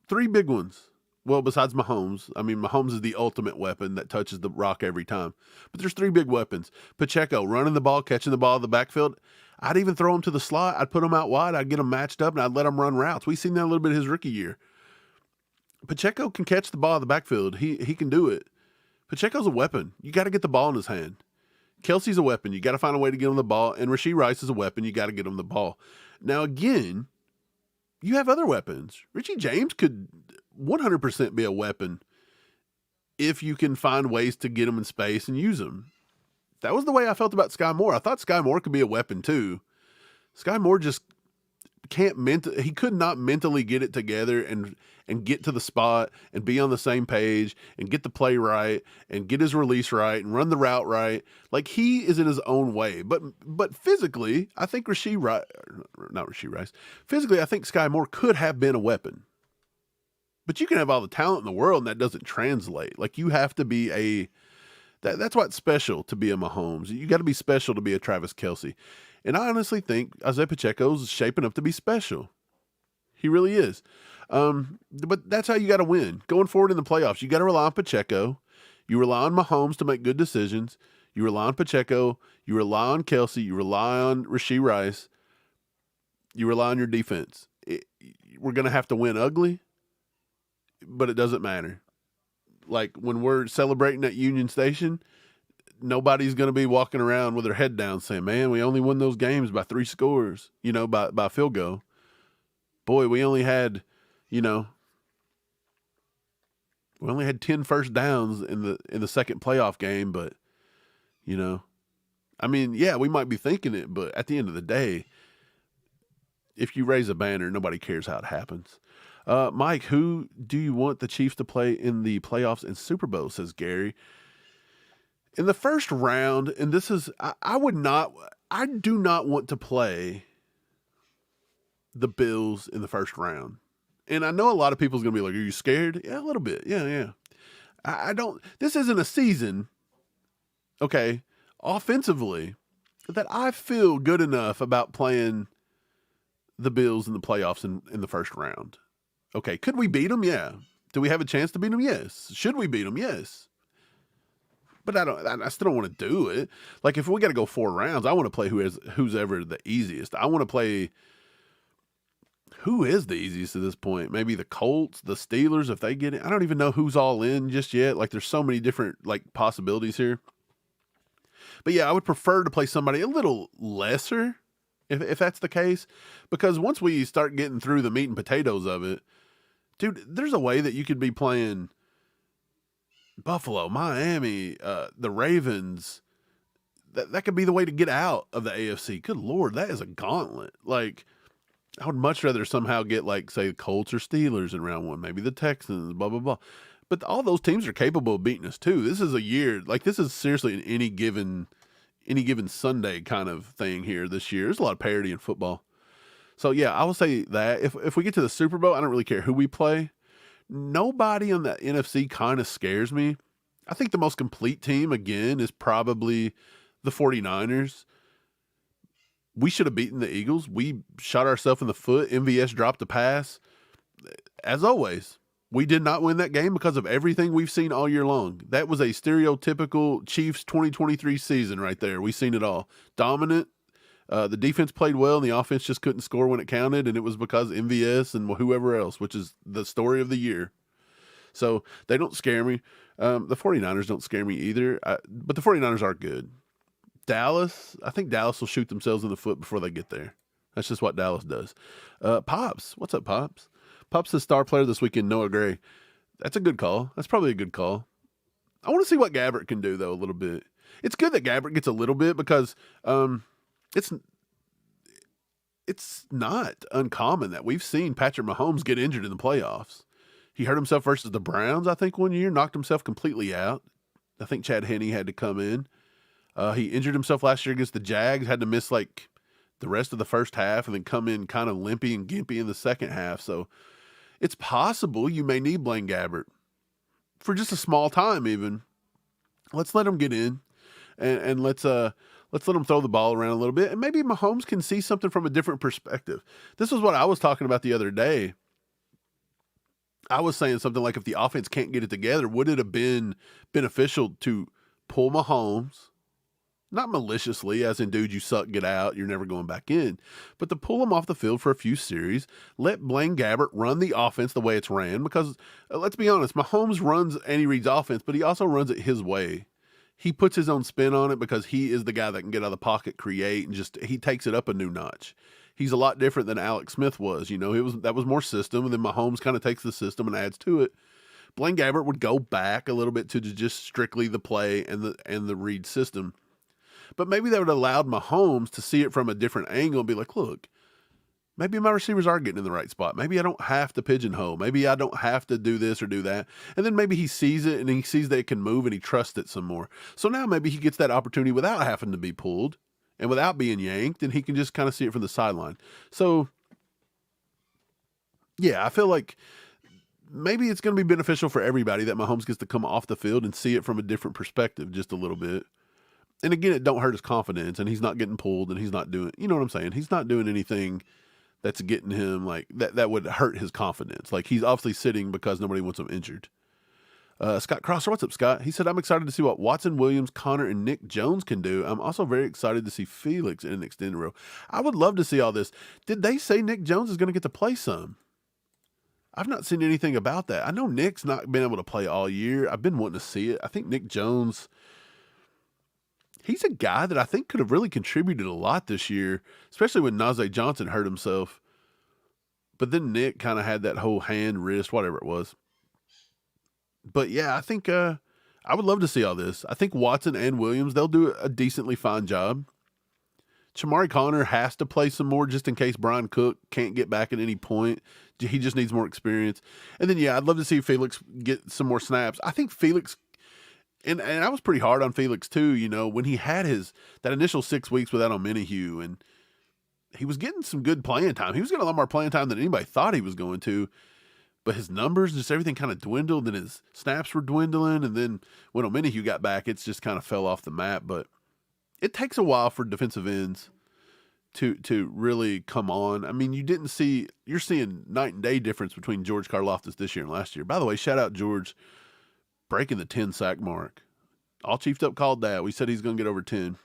3 big ones. Well, besides Mahomes. I mean, Mahomes is the ultimate weapon that touches the rock every time. But there's 3 big weapons. Pacheco, running the ball, catching the ball in the backfield. I'd even throw him to the slot. I'd put him out wide. I'd get him matched up, and I'd let him run routes. We've seen that a little bit his rookie year. Pacheco can catch the ball in the backfield. He can do it. Pacheco's a weapon. You got to get the ball in his hand. Kelsey's a weapon. You got to find a way to get him the ball. And Rashee Rice is a weapon. You got to get him the ball. Now, again, you have other weapons. Richie James could 100% be a weapon if you can find ways to get him in space and use him. That was the way I felt about Sky Moore. I thought Sky Moore could be a weapon too. Sky Moore just he could not mentally get it together and get to the spot and be on the same page and get the play right and get his release right and run the route right. Like, he is in his own way. But physically, I think physically, I think Sky Moore could have been a weapon. But you can have all the talent in the world and that doesn't translate. Like, you have to be that's why it's special to be a Mahomes. You got to be special to be a Travis Kelce. And I honestly think Isaiah Pacheco's shaping up to be special. He really is. But that's how you got to win. Going forward in the playoffs, you got to rely on Pacheco. You rely on Mahomes to make good decisions. You rely on Pacheco. You rely on Kelsey. You rely on Rashee Rice. You rely on your defense. We're going to have to win ugly, but it doesn't matter. Like, when we're celebrating at Union Station, nobody's going to be walking around with their head down saying, man, we only won those games by 3 scores, by field goal. Boy, we only had 10 first downs in the second playoff game, but, we might be thinking it, but at the end of the day, if you raise a banner, nobody cares how it happens. Mike, who do you want the Chiefs to play in the playoffs and Super Bowl, says Gary. In the first round, and this is, I do not want to play the Bills in the first round. And I know a lot of people's going to be like, are you scared? Yeah, a little bit. Yeah. This isn't a season, okay, offensively, that I feel good enough about playing the Bills in the playoffs in the first round. Okay, could we beat them? Yeah. Do we have a chance to beat them? Yes. Should we beat them? Yes. But I still don't want to do it. Like, if we got to go 4 rounds, I want to play who's ever the easiest. I want to play who is the easiest at this point. Maybe the Colts, the Steelers, if they get it. I don't even know who's all in just yet. Like, there's so many different possibilities here. But yeah, I would prefer to play somebody a little lesser if that's the case, because once we start getting through the meat and potatoes of it, dude, there's a way that you could be playing Buffalo, Miami, the Ravens. That could be the way to get out of the AFC. Good Lord, that is a gauntlet. Like, I would much rather somehow get, say, the Colts or Steelers in round 1, maybe the Texans, blah, blah, blah. But all those teams are capable of beating us too. This is a year, this is seriously in any given any given Sunday kind of thing here this year. There's a lot of parity in football. So, yeah, I will say that. If we get to the Super Bowl, I don't really care who we play. Nobody on the NFC kind of scares me. I think the most complete team, again, is probably the 49ers. We should have beaten the Eagles. We shot ourselves in the foot. MVS dropped a pass. As always, we did not win that game because of everything we've seen all year long. That was a stereotypical Chiefs 2023 season right there. We've seen it all. Dominant. The defense played well, and the offense just couldn't score when it counted, and it was because MVS and whoever else, which is the story of the year. So they don't scare me. The 49ers don't scare me either, but the 49ers are good. Dallas, I think Dallas will shoot themselves in the foot before they get there. That's just what Dallas does. Pops, what's up, Pops? Pops the star player this weekend, Noah Gray. That's a good call. That's probably a good call. I want to see what Gabbert can do, though, a little bit. It's good that Gabbert gets a little bit because it's not uncommon that we've seen Patrick Mahomes get injured in the playoffs. He hurt himself versus the Browns, I think, one year, knocked himself completely out. I think Chad Henne had to come in. He injured himself last year against the Jags, had to miss like the rest of the first half and then come in kind of limpy and gimpy in the second half. So it's possible you may need Blaine Gabbert for just a small time even. Let's let him get in and let's let him throw the ball around a little bit. And maybe Mahomes can see something from a different perspective. This was what I was talking about the other day. I was saying something like if the offense can't get it together, would it have been beneficial to pull Mahomes? Not maliciously, as in, dude, you suck, get out, you're never going back in. But to pull him off the field for a few series, let Blaine Gabbert run the offense the way it's ran. Because, let's be honest, Mahomes runs Andy Reid's offense, but he also runs it his way. He puts his own spin on it because he is the guy that can get out of the pocket, create, and he takes it up a new notch. He's a lot different than Alex Smith was. That was more system, and then Mahomes kind of takes the system and adds to it. Blaine Gabbert would go back a little bit to just strictly the play and the Reid system. But maybe that would have allowed Mahomes to see it from a different angle and be like, look, maybe my receivers are getting in the right spot. Maybe I don't have to pigeonhole. Maybe I don't have to do this or do that. And then maybe he sees it and he sees that it can move and he trusts it some more. So now maybe he gets that opportunity without having to be pulled and without being yanked, and he can just kind of see it from the sideline. So, yeah, I feel like maybe it's going to be beneficial for everybody that Mahomes gets to come off the field and see it from a different perspective just a little bit. And again, it don't hurt his confidence, and he's not getting pulled, and he's not doing, you know what I'm saying? He's not doing anything that's getting him like that would hurt his confidence. Like, he's obviously sitting because nobody wants him injured. Scott Crosser, what's up, Scott? He said, I'm excited to see what Watson, Williams, Connor, and Nick Jones can do. I'm also very excited to see Felix in an extended row. I would love to see all this. Did they say Nick Jones is going to get to play some? I've not seen anything about that. I know Nick's not been able to play all year. I've been wanting to see it. I think Nick Jones, he's a guy that I think could have really contributed a lot this year, especially when Najee Johnson hurt himself. But then Nick kind of had that whole hand, wrist, whatever it was. But yeah, I think I would love to see all this. I think Watson and Williams, they'll do a decently fine job. Chamari Connor has to play some more just in case Brian Cook can't get back at any point. He just needs more experience. And then, yeah, I'd love to see Felix get some more snaps. I think Felix, and I was pretty hard on Felix too, when he had that initial 6 weeks without Omenihu, and he was getting some good playing time. He was getting a lot more playing time than anybody thought he was going to. But his numbers, just everything kind of dwindled, and his snaps were dwindling. And then when Omenihu got back, it's just kind of fell off the map. But it takes a while for defensive ends to really come on. I mean, you're seeing night and day difference between George Karlaftis this year and last year. By the way, shout out George breaking the 10 sack mark. All Chiefed Up called that. We said he's going to get over 10.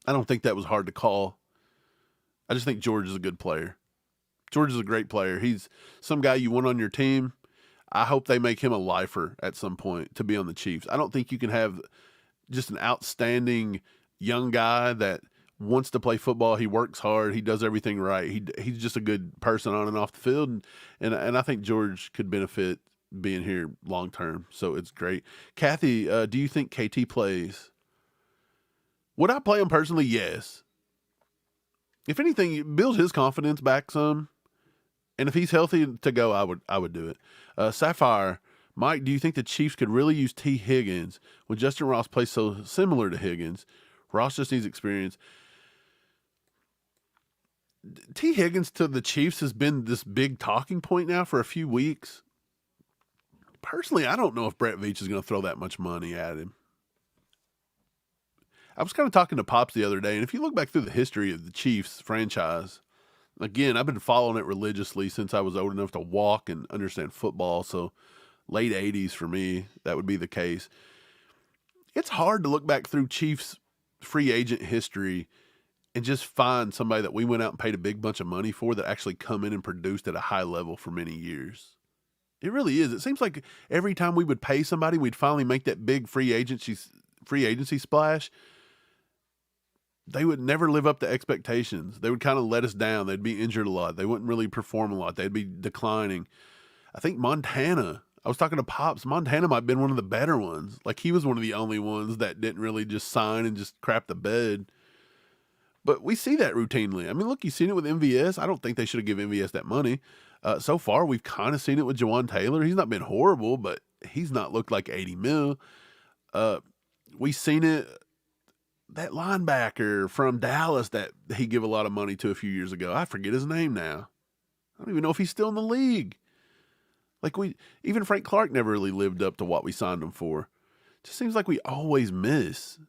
I don't think that was hard to call. I just think George is a good player. George is a great player. He's some guy you want on your team. I hope they make him a lifer at some point to be on the Chiefs. I don't think you can have just an outstanding young guy that wants to play football. He works hard. He does everything right. He's just a good person on and off the field. And I think George could benefit being here long term. So it's great. Kathy, do you think KT plays? Would I play him personally? Yes. If anything, it builds his confidence back some. And if he's healthy to go, I would do it. Sapphire, Mike, do you think the Chiefs could really use T. Higgins when Justin Ross plays so similar to Higgins? Ross just needs experience. T. Higgins to the Chiefs has been this big talking point now for a few weeks. Personally, I don't know if Brett Veach is going to throw that much money at him. I was kind of talking to Pops the other day, and if you look back through the history of the Chiefs franchise, again, I've been following it religiously since I was old enough to walk and understand football, so late 80s for me, that would be the case. It's hard to look back through Chiefs free agent history and just find somebody that we went out and paid a big bunch of money for that actually come in and produced at a high level for many years. It really is. It seems like every time we would pay somebody, we'd finally make that big free agency splash. They would never live up to expectations. They would kind of let us down. They'd be injured a lot. They wouldn't really perform a lot. They'd be declining. I think Montana, I was talking to Pops, Montana might have been one of the better ones. Like he was one of the only ones that didn't really just sign and just crap the bed. But we see that routinely. I mean, look, you've seen it with MVS. I don't think they should have given MVS that money. So far, we've kind of seen it with Jawan Taylor. He's not been horrible, but he's not looked like 80 mil. We've seen it. That linebacker from Dallas that he gave a lot of money to a few years ago. I forget his name now. I don't even know if he's still in the league. Like even Frank Clark never really lived up to what we signed him for. It just seems like we always miss.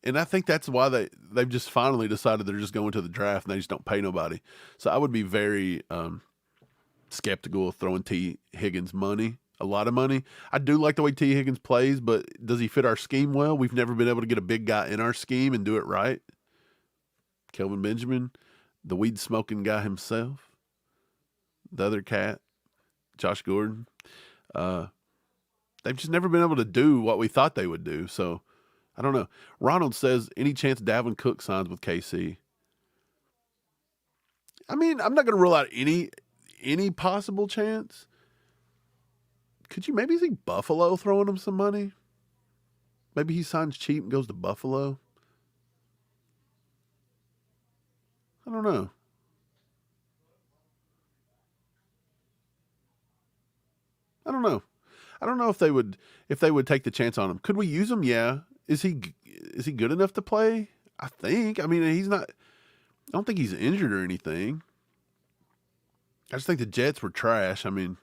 And I think that's why they've just finally decided they're just going to the draft and they just don't pay nobody. So I would be very skeptical of throwing T. Higgins money. A lot of money. I do like the way T. Higgins plays, but does he fit our scheme well? We've never been able to get a big guy in our scheme and do it right. Kelvin Benjamin, the weed-smoking guy himself, the other cat, Josh Gordon. They've just never been able to do what we thought they would do, so I don't know. Ronald says, any chance Dalvin Cook signs with KC? I mean, I'm not going to rule out any possible chance. Could you maybe see Buffalo throwing him some money? Maybe he signs cheap and goes to Buffalo. I don't know. I don't know if they would take the chance on him. Could we use him? Yeah. Is he good enough to play? I think. I mean, he's not. I don't think he's injured or anything. I just think the Jets were trash. I mean,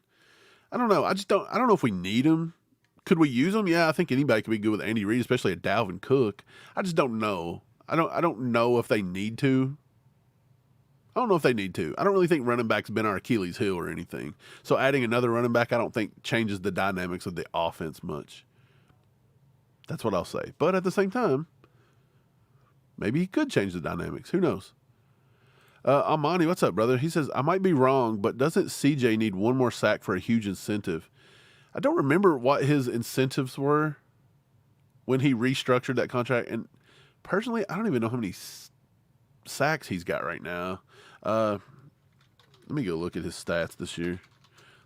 I don't know. I don't know if we need him. Could we use him? Yeah, I think anybody could be good with Andy Reid, especially a Dalvin Cook. I just don't know. I don't know if they need to. I don't know if they need to. I don't really think running back's been our Achilles heel or anything. So adding another running back, I don't think changes the dynamics of the offense much. That's what I'll say. But at the same time, maybe he could change the dynamics. Who knows? Amani, what's up, brother? He says, I might be wrong, but doesn't CJ need one more sack for a huge incentive? I don't remember what his incentives were when he restructured that contract. And personally, I don't even know how many sacks he's got right now. Let me go look at his stats this year.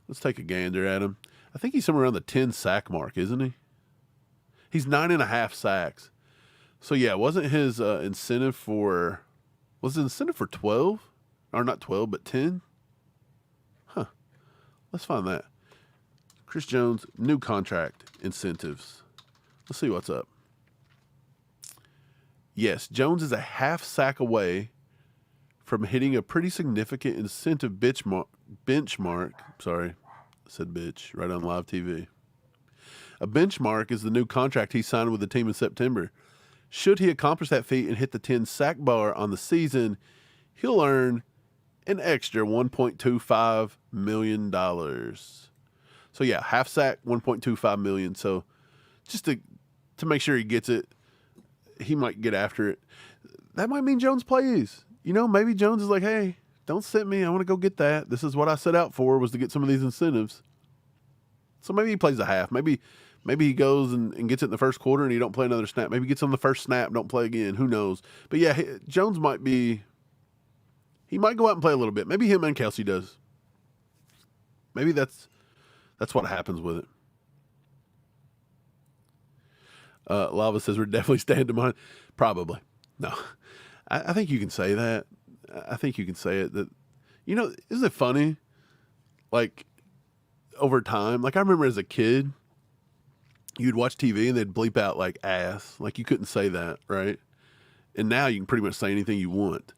Let's take a gander at him. I think he's somewhere around the 10 sack mark, isn't he? He's 9.5 sacks. So yeah, wasn't his incentive for... Was the incentive for 12? Or not 12, but 10? Huh. Let's find that. Chris Jones, new contract, incentives. Let's see what's up. Yes, Jones is a half sack away from hitting a pretty significant incentive benchmark. Sorry, I said bitch right on live TV. A benchmark is the new contract he signed with the team in September. Should he accomplish that feat and hit the 10 sack bar on the season, he'll earn an extra $1.25 million. So yeah, half sack, $1.25 million. So just to make sure he gets it, he might get after it. That might mean Jones plays. You know, maybe Jones is like, hey, don't sit me. I want to go get that. This is what I set out for, was to get some of these incentives. So maybe he plays a half. Maybe he goes and gets it in the first quarter and he don't play another snap. Maybe he gets on the first snap, don't play again. Who knows? But yeah, Jones might go out and play a little bit. Maybe him and Kelsey does. Maybe that's what happens with it. Lava says we're definitely staying to mine. Probably. No. I think you can say that. I think you can say it. That, you know, isn't it funny? Like, over time. Like I remember as a kid, you'd watch TV and they'd bleep out like ass. Like you couldn't say that, right? And now you can pretty much say anything you want.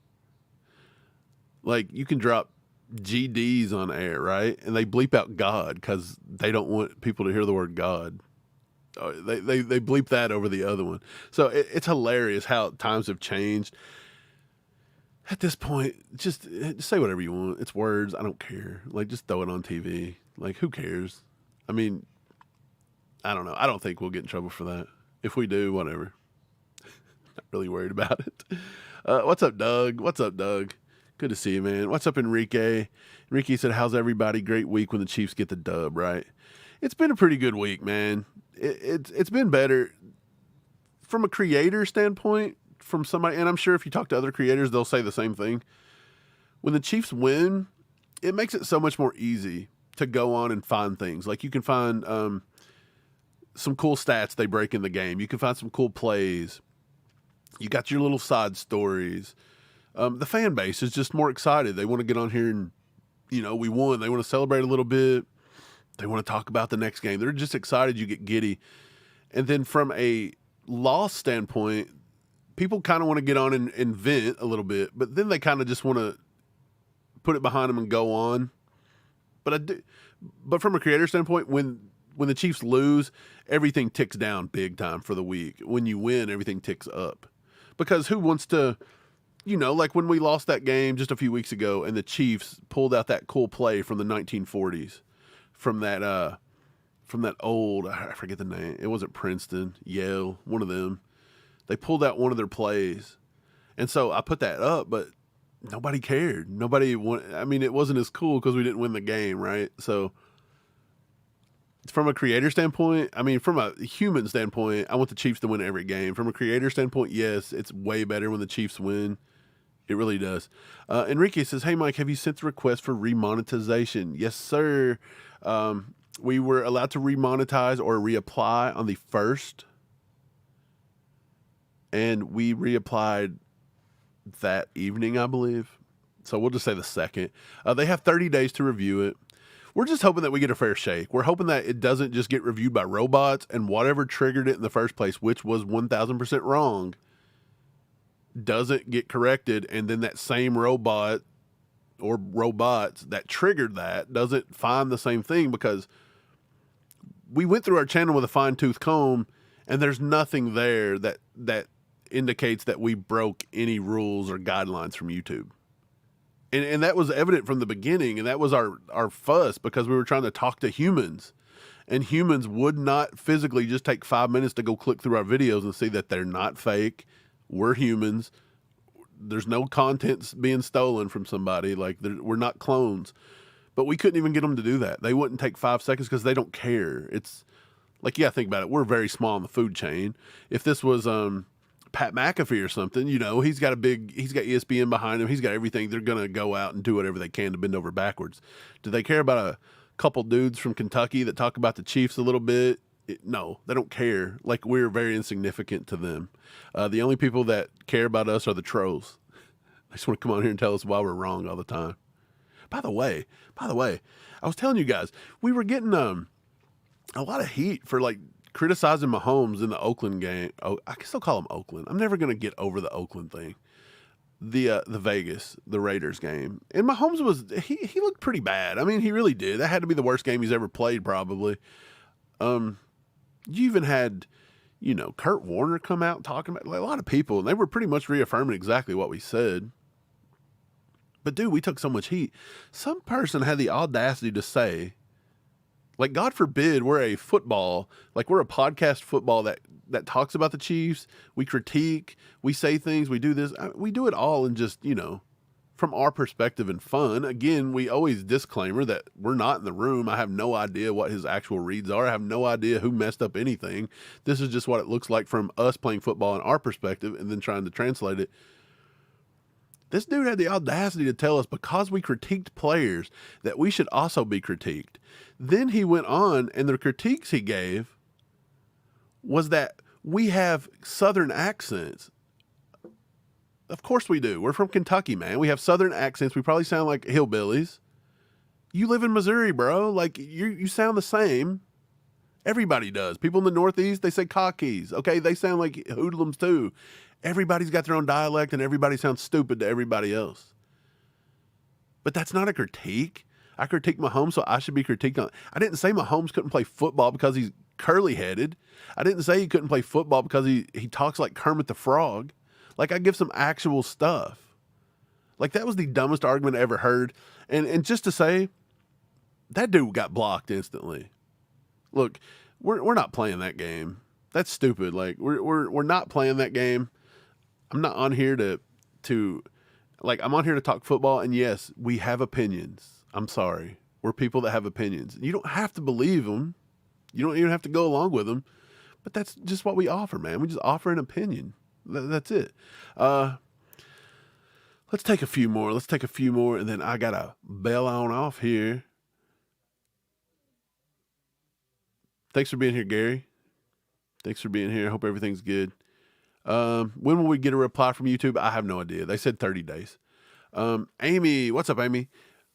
Like you can drop GDs on air, right? And they bleep out God because they don't want people to hear the word God. They bleep that over the other one. So it's hilarious how times have changed. At this point, just say whatever you want. It's words. I don't care. Like, just throw it on TV. Like, who cares? I mean, I don't know. I don't think we'll get in trouble for that. If we do, whatever. Not really worried about it. What's up, Doug? What's up, Doug? Good to see you, man. What's up, Enrique? Enrique said, how's everybody? Great week when the Chiefs get the dub, right? It's been a pretty good week, man. It's been better. From a creator standpoint, from somebody, and I'm sure if you talk to other creators, they'll say the same thing. When the Chiefs win, it makes it so much more easy to go on and find things. Like you can find some cool stats they break in the game. You can find some cool plays. You got your little side stories. The fan base is just more excited. They want to get on here and, we won. They want to celebrate a little bit. They want to talk about the next game. They're just excited. You get giddy. And then from a loss standpoint, people kind of want to get on and vent a little bit, but then they kind of just want to put it behind them and go on. But from a creator standpoint, when the Chiefs lose, everything ticks down big time for the week. When you win, everything ticks up. Because who wants to, like when we lost that game just a few weeks ago and the Chiefs pulled out that cool play from the 1940s, from that old, I forget the name. It wasn't Princeton, Yale, one of them. They pulled out one of their plays. And so I put that up, but nobody cared. It wasn't as cool because we didn't win the game, right? So from a creator standpoint, from a human standpoint, I want the Chiefs to win every game. From a creator standpoint, yes, it's way better when the Chiefs win. It really does. Enrique says, hey, Mike, have you sent the request for remonetization? Yes, sir. We were allowed to remonetize or reapply on the 1st. And we reapplied that evening, I believe. So we'll just say the 2nd. They have 30 days to review it. We're just hoping that we get a fair shake. We're hoping that it doesn't just get reviewed by robots and whatever triggered it in the first place, which was 1,000% wrong, doesn't get corrected. And then that same robot or robots that triggered that doesn't find the same thing, because we went through our channel with a fine-tooth comb and there's nothing there that indicates that we broke any rules or guidelines from YouTube. And that was evident from the beginning, and that was our fuss, because we were trying to talk to humans, and humans would not physically just take 5 minutes to go click through our videos and see that they're not fake. We're humans. There's no content being stolen from somebody. Like, we're not clones. But we couldn't even get them to do that. They wouldn't take 5 seconds because they don't care. It's like, yeah, think about it. We're very small in the food chain. If this was Pat McAfee or something, he's got ESPN behind him. He's got everything. They're going to go out and do whatever they can to bend over backwards. Do they care about a couple dudes from Kentucky that talk about the Chiefs a little bit? No, they don't care. Like, we're very insignificant to them. The only people that care about us are the trolls. They just want to come on here and tell us why we're wrong all the time. By the way, I was telling you guys, we were getting a lot of heat for like criticizing Mahomes in the Oakland game. Oh, I can still call him Oakland. I'm never going to get over the Oakland thing. The the Raiders game. And Mahomes he looked pretty bad. He really did. That had to be the worst game he's ever played, probably. You even had, Kurt Warner come out talking about, like, a lot of people, and they were pretty much reaffirming exactly what we said. But dude, we took so much heat. Some person had the audacity to say, like, God forbid we're a podcast football that talks about the Chiefs. We critique, we say things, we do this. We do it all in just, from our perspective and fun. Again, we always disclaimer that we're not in the room. I have no idea what his actual reads are. I have no idea who messed up anything. This is just what it looks like from us playing football in our perspective and then trying to translate it. This dude had the audacity to tell us, because we critiqued players, that we should also be critiqued. Then he went on, and the critiques he gave was that we have Southern accents. Of course we do. We're from Kentucky, man. We have Southern accents. We probably sound like hillbillies. You live in Missouri, bro. Like, you sound the same. Everybody does. People in the Northeast, they say cockies. Okay, they sound like hoodlums too. Everybody's got their own dialect, and everybody sounds stupid to everybody else. But that's not a critique. I critique Mahomes, so I should be critiqued on. I didn't say Mahomes couldn't play football because he's curly-headed. I didn't say he couldn't play football because he talks like Kermit the Frog. Like, I give some actual stuff. Like, that was the dumbest argument I ever heard. And just to say, that dude got blocked instantly. Look, we're not playing that game. That's stupid. Like, we're not playing that game. I'm not on here to like, I'm on here to talk football, and yes, we have opinions. I'm sorry. We're people that have opinions. You don't have to believe them. You don't even have to go along with them. But that's just what we offer, man. We just offer an opinion. That's it. Let's take a few more. And then I got to bail on off here. Thanks for being here, Gary. Thanks for being here. I hope everything's good. When will we get a reply from YouTube? I have no idea. They said 30 days. Amy, what's up, Amy?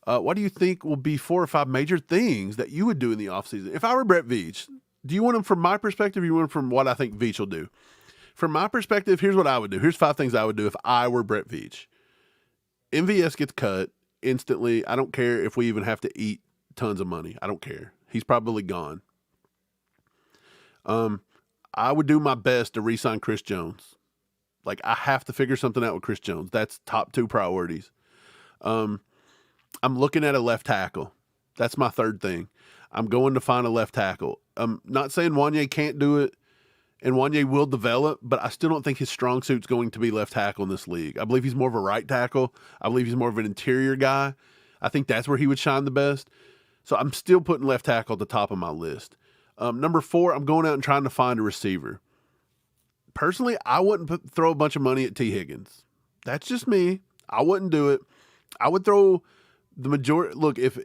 What do you think will be 4 or 5 major things that you would do in the offseason? If I were Brett Veach, do you want them from my perspective or you want them from what I think Veach will do? From my perspective, here's what I would do. Here's 5 things I would do if I were Brett Veach. MVS gets cut instantly. I don't care if we even have to eat tons of money. I don't care. He's probably gone. I would do my best to re-sign Chris Jones. Like, I have to figure something out with Chris Jones. That's top 2 priorities. I'm looking at a left tackle. That's my 3rd thing. I'm going to find a left tackle. I'm not saying Wanye can't do it, and Wanye will develop, but I still don't think his strong suit's going to be left tackle in this league. I believe he's more of a right tackle. I believe he's more of an interior guy. I think that's where he would shine the best. So I'm still putting left tackle at the top of my list. Number 4, I'm going out and trying to find a receiver. Personally, I wouldn't throw a bunch of money at T. Higgins. That's just me. I wouldn't do it. I would throw the majority. Look, if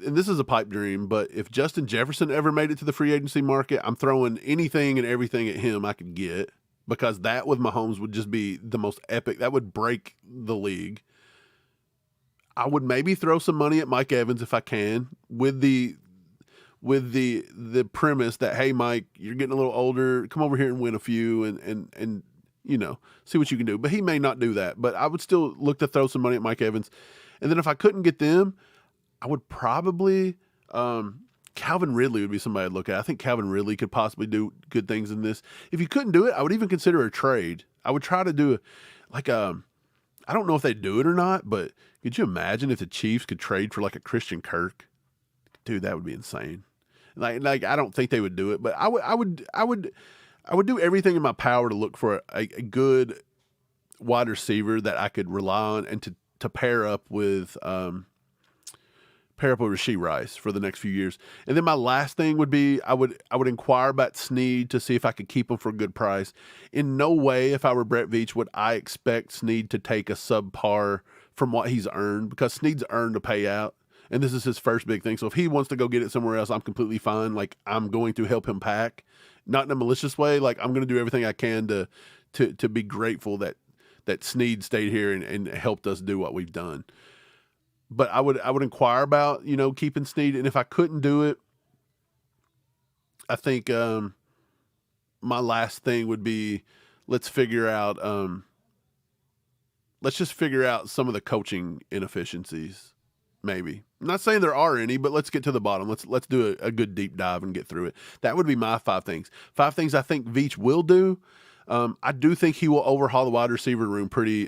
and this is a pipe dream, but if Justin Jefferson ever made it to the free agency market, I'm throwing anything and everything at him I could get, because that with Mahomes would just be the most epic. That would break the league. I would maybe throw some money at Mike Evans if I can, with the premise that, hey, Mike, you're getting a little older. Come over here and win a few and you know, see what you can do. But he may not do that. But I would still look to throw some money at Mike Evans. And then if I couldn't get them, I would probably Calvin Ridley would be somebody I'd look at. I think Calvin Ridley could possibly do good things in this. If you couldn't do it, I would even consider a trade. I would try to do I don't know if they do it or not, but could you imagine if the Chiefs could trade for like a Christian Kirk? Dude, that would be insane. Like I don't think they would do it, but I would do everything in my power to look for a good wide receiver that I could rely on, and to pair up with Rashee Rice for the next few years. And then my last thing would be I would inquire about Snead to see if I could keep him for a good price. In no way, if I were Brett Veach, would I expect Snead to take a subpar from what he's earned, because Snead's earned a payout. And this is his first big thing. So if he wants to go get it somewhere else, I'm completely fine. Like, I'm going to help him pack, not in a malicious way. Like, I'm going to do everything I can to be grateful that Snead stayed here and helped us do what we've done. But I would inquire about, keeping Snead. And if I couldn't do it, I think my last thing would be, let's just figure out some of the coaching inefficiencies. Maybe. I'm not saying there are any, but let's get to the bottom. Let's do a good deep dive and get through it. That would be my 5 things. 5 things I think Veach will do. I do think he will overhaul the wide receiver room pretty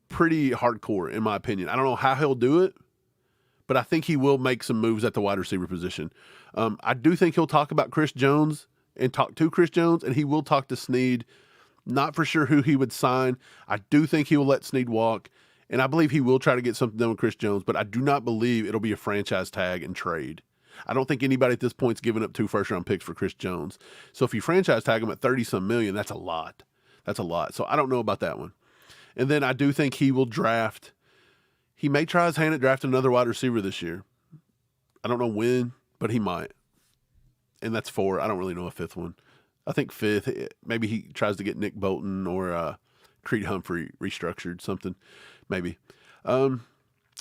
hardcore, in my opinion. I don't know how he'll do it, but I think he will make some moves at the wide receiver position. I do think he'll talk about Chris Jones and talk to Chris Jones, and he will talk to Snead. Not for sure who he would sign. I do think he will let Snead walk. And I believe he will try to get something done with Chris Jones, but I do not believe it'll be a franchise tag and trade. I don't think anybody at this point's giving up 2 first-round picks for Chris Jones. So if you franchise tag him at 30-some million, that's a lot. That's a lot. So I don't know about that one. And then I do think he will draft. He may try his hand at drafting another wide receiver this year. I don't know when, but he might. And that's 4. I don't really know a 5th one. I think 5th, maybe he tries to get Nick Bolton or Creed Humphrey restructured, something. Maybe.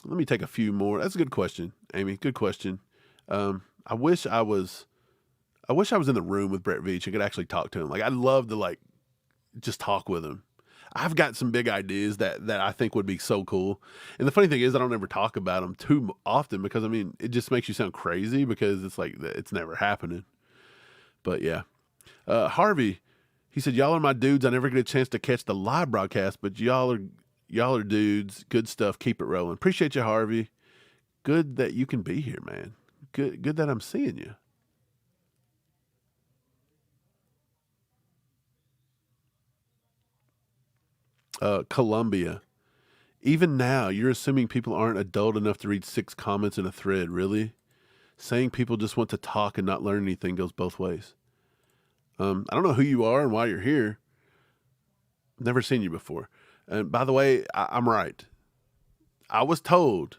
Let me take a few more. That's a good question, Amy. Good question. I wish I was in the room with Brett Veach and could actually talk to him. Like, I'd love to like just talk with him. I've got some big ideas that I think would be so cool. And the funny thing is, I don't ever talk about them too often because, I mean, it just makes you sound crazy because it's like it's never happening. But yeah, Harvey, he said, y'all are my dudes. I never get a chance to catch the live broadcast, but y'all are dudes. Good stuff. Keep it rolling. Appreciate you, Harvey. Good that you can be here, man. Good that I'm seeing you. Columbia. Even now, you're assuming people aren't adult enough to read 6 comments in a thread. Really? Saying people just want to talk and not learn anything goes both ways. I don't know who you are and why you're here. Never seen you before. And by the way, I'm right. I was told.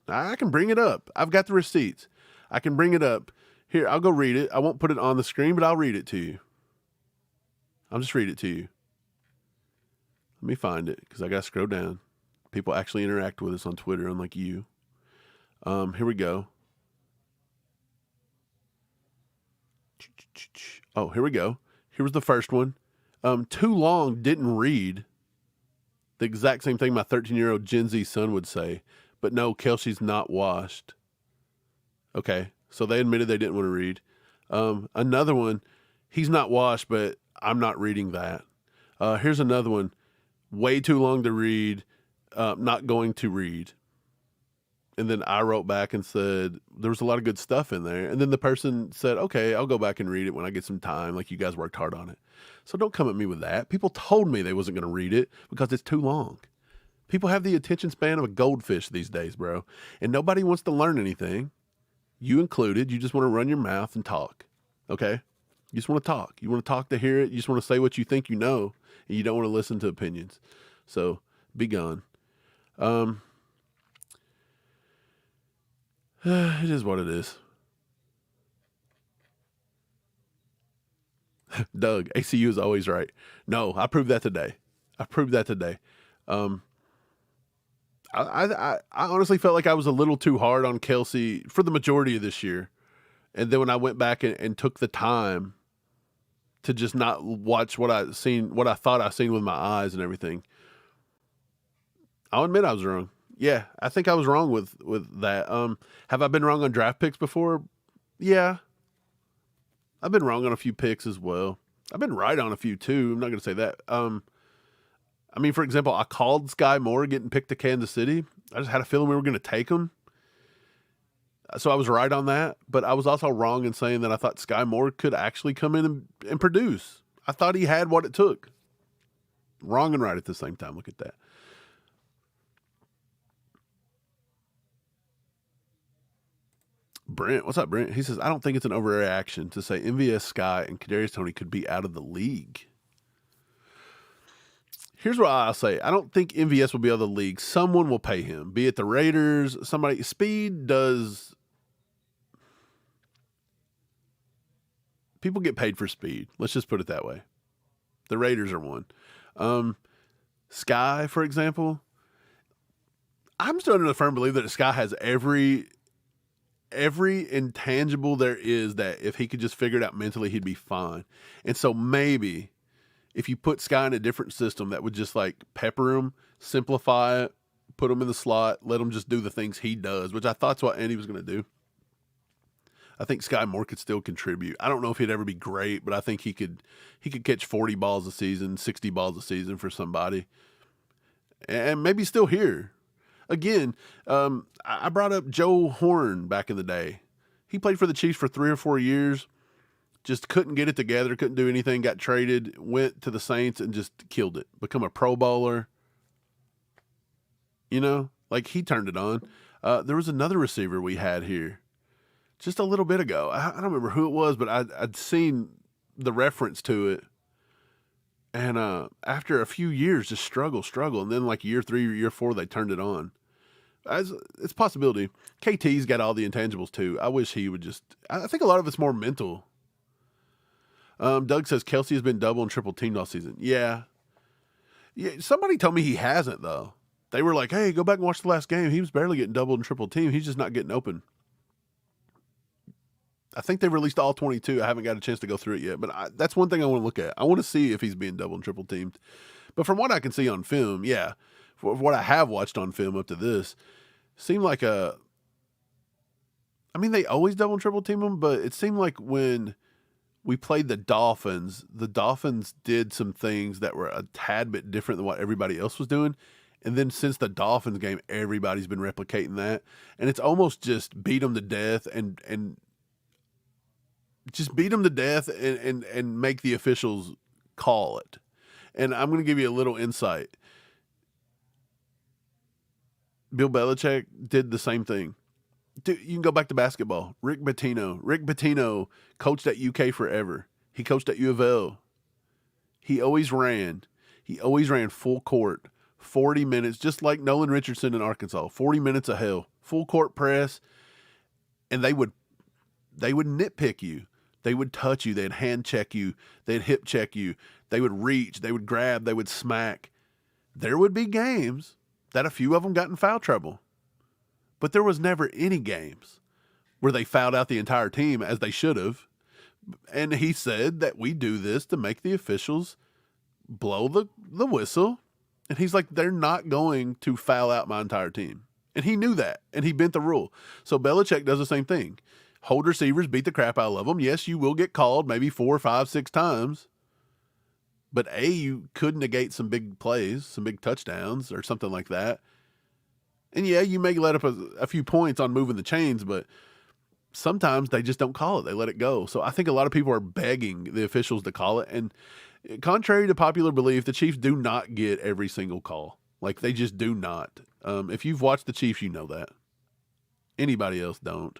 I can bring it up. I've got the receipts. I can bring it up. Here, I'll go read it. I won't put it on the screen, but I'll read it to you. I'll just read it to you. Let me find it because I got to scroll down. People actually interact with us on Twitter, unlike you. Here we go. Oh, here we go. Here was the first one. Too long, didn't read. The exact same thing my 13-year-old Gen Z son would say. But no, Kelsey's not washed. Okay, so they admitted they didn't want to read. Another one, he's not washed, but I'm not reading that. Here's another one. Way too long to read, not going to read. And then I wrote back and said, there was a lot of good stuff in there. And then the person said, okay, I'll go back and read it when I get some time. Like, you guys worked hard on it. So don't come at me with that. People told me they wasn't going to read it because it's too long. People have the attention span of a goldfish these days, bro. And nobody wants to learn anything. You included. You just want to run your mouth and talk. Okay? You just want to talk. You want to talk to hear it. You just want to say what you think you know. And you don't want to listen to opinions. So be gone. It is what it is. Doug, ACU is always right. No, I proved that today. I honestly felt like I was a little too hard on Kelsey for the majority of this year. And then when I went back and took the time to just not watch what I thought I seen with my eyes and everything, I'll admit I was wrong. Yeah, I think I was wrong with that. Have I been wrong on draft picks before? Yeah. I've been wrong on a few picks as well. I've been right on a few too. I'm not going to say that. I mean, for example, I called Sky Moore getting picked to Kansas City. I just had a feeling we were going to take him. So I was right on that. But I was also wrong in saying that I thought Sky Moore could actually come in and produce. I thought he had what it took. Wrong and right at the same time. Look at that. Brent, what's up, Brent? He says, I don't think it's an overreaction to say MVS Sky and Kadarius Toney could be out of the league. Here's what I'll say. I don't think MVS will be out of the league. Someone will pay him, be it the Raiders, somebody. Speed does. People get paid for speed. Let's just put it that way. The Raiders are one. Sky, for example, I'm still under the firm belief that Sky has every intangible there is that if he could just figure it out mentally, he'd be fine. And so maybe if you put Sky in a different system that would just like pepper him, simplify it, put him in the slot, let him just do the things he does, which I thought's what Andy was going to do. I think Sky Moore could still contribute. I don't know if he'd ever be great, but I think he could catch 40 balls a season, 60 balls a season for somebody. And maybe still here. Again, I brought up Joe Horn back in the day. He played for the Chiefs for 3 or 4 years, just couldn't get it together, couldn't do anything, got traded, went to the Saints and just killed it. Become a Pro Bowler. You know, like he turned it on. There was another receiver we had here just a little bit ago. I don't remember who it was, but I'd seen the reference to it. And after a few years, just struggle. And then like year 3 or year 4, they turned it on. It's a possibility. KT's got all the intangibles too. I wish he would just, I think a lot of it's more mental. Doug says Kelsey has been double and triple teamed all season. Yeah. Somebody told me he hasn't though. They were like, hey, go back and watch the last game. He was barely getting double and triple teamed. He's just not getting open. I think they released all 22. I haven't got a chance to go through it yet, but that's one thing I want to look at. I want to see if he's being double and triple teamed. But from what I can see on film, yeah, for what I have watched on film up to this, seemed like they always double and triple team him, but it seemed like when we played the Dolphins did some things that were a tad bit different than what everybody else was doing. And then since the Dolphins game, everybody's been replicating that. And it's almost just beat them to death and just beat them to death and make the officials call it. And I'm going to give you a little insight. Bill Belichick did the same thing. Dude, you can go back to basketball. Rick Pitino coached at UK forever. He coached at U of L. He always ran full court, 40 minutes, just like Nolan Richardson in Arkansas, 40 minutes of hell, full court press, and they would nitpick you. They would touch you. They'd hand check you. They'd hip check you. They would reach. They would grab. They would smack. There would be games that a few of them got in foul trouble. But there was never any games where they fouled out the entire team as they should have. And he said that we do this to make the officials blow the whistle. And he's like, they're not going to foul out my entire team. And he knew that. And he bent the rule. So Belichick does the same thing. Hold receivers, beat the crap out of them. Yes, you will get called maybe 4, 5, 6 times. But you could negate some big plays, some big touchdowns or something like that. And yeah, you may let up a few points on moving the chains, but sometimes they just don't call it. They let it go. So I think a lot of people are begging the officials to call it. And contrary to popular belief, the Chiefs do not get every single call. Like, they just do not. If you've watched the Chiefs, you know that. Anybody else don't.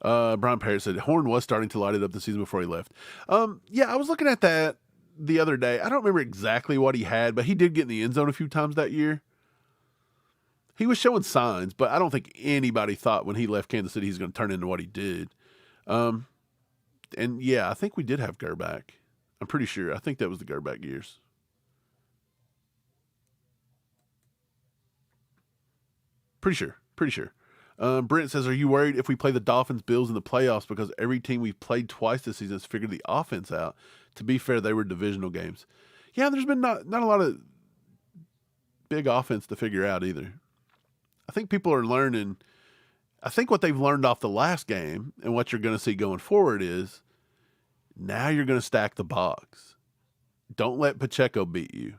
Brian Parrott said Horn was starting to light it up the season before he left. Yeah, I was looking at that the other day. I don't remember exactly what he had, but he did get in the end zone a few times that year. He was showing signs, but I don't think anybody thought when he left Kansas City he's going to turn into what he did. And yeah, I think we did have Gerback. I'm pretty sure. I think that was the Gerback years. Pretty sure. Brent says, are you worried if we play the Dolphins Bills in the playoffs because every team we've played twice this season has figured the offense out? To be fair, they were divisional games. Yeah, there's been not a lot of big offense to figure out either. I think people are learning. I think what they've learned off the last game and what you're going to see going forward is now you're going to stack the box. Don't let Pacheco beat you,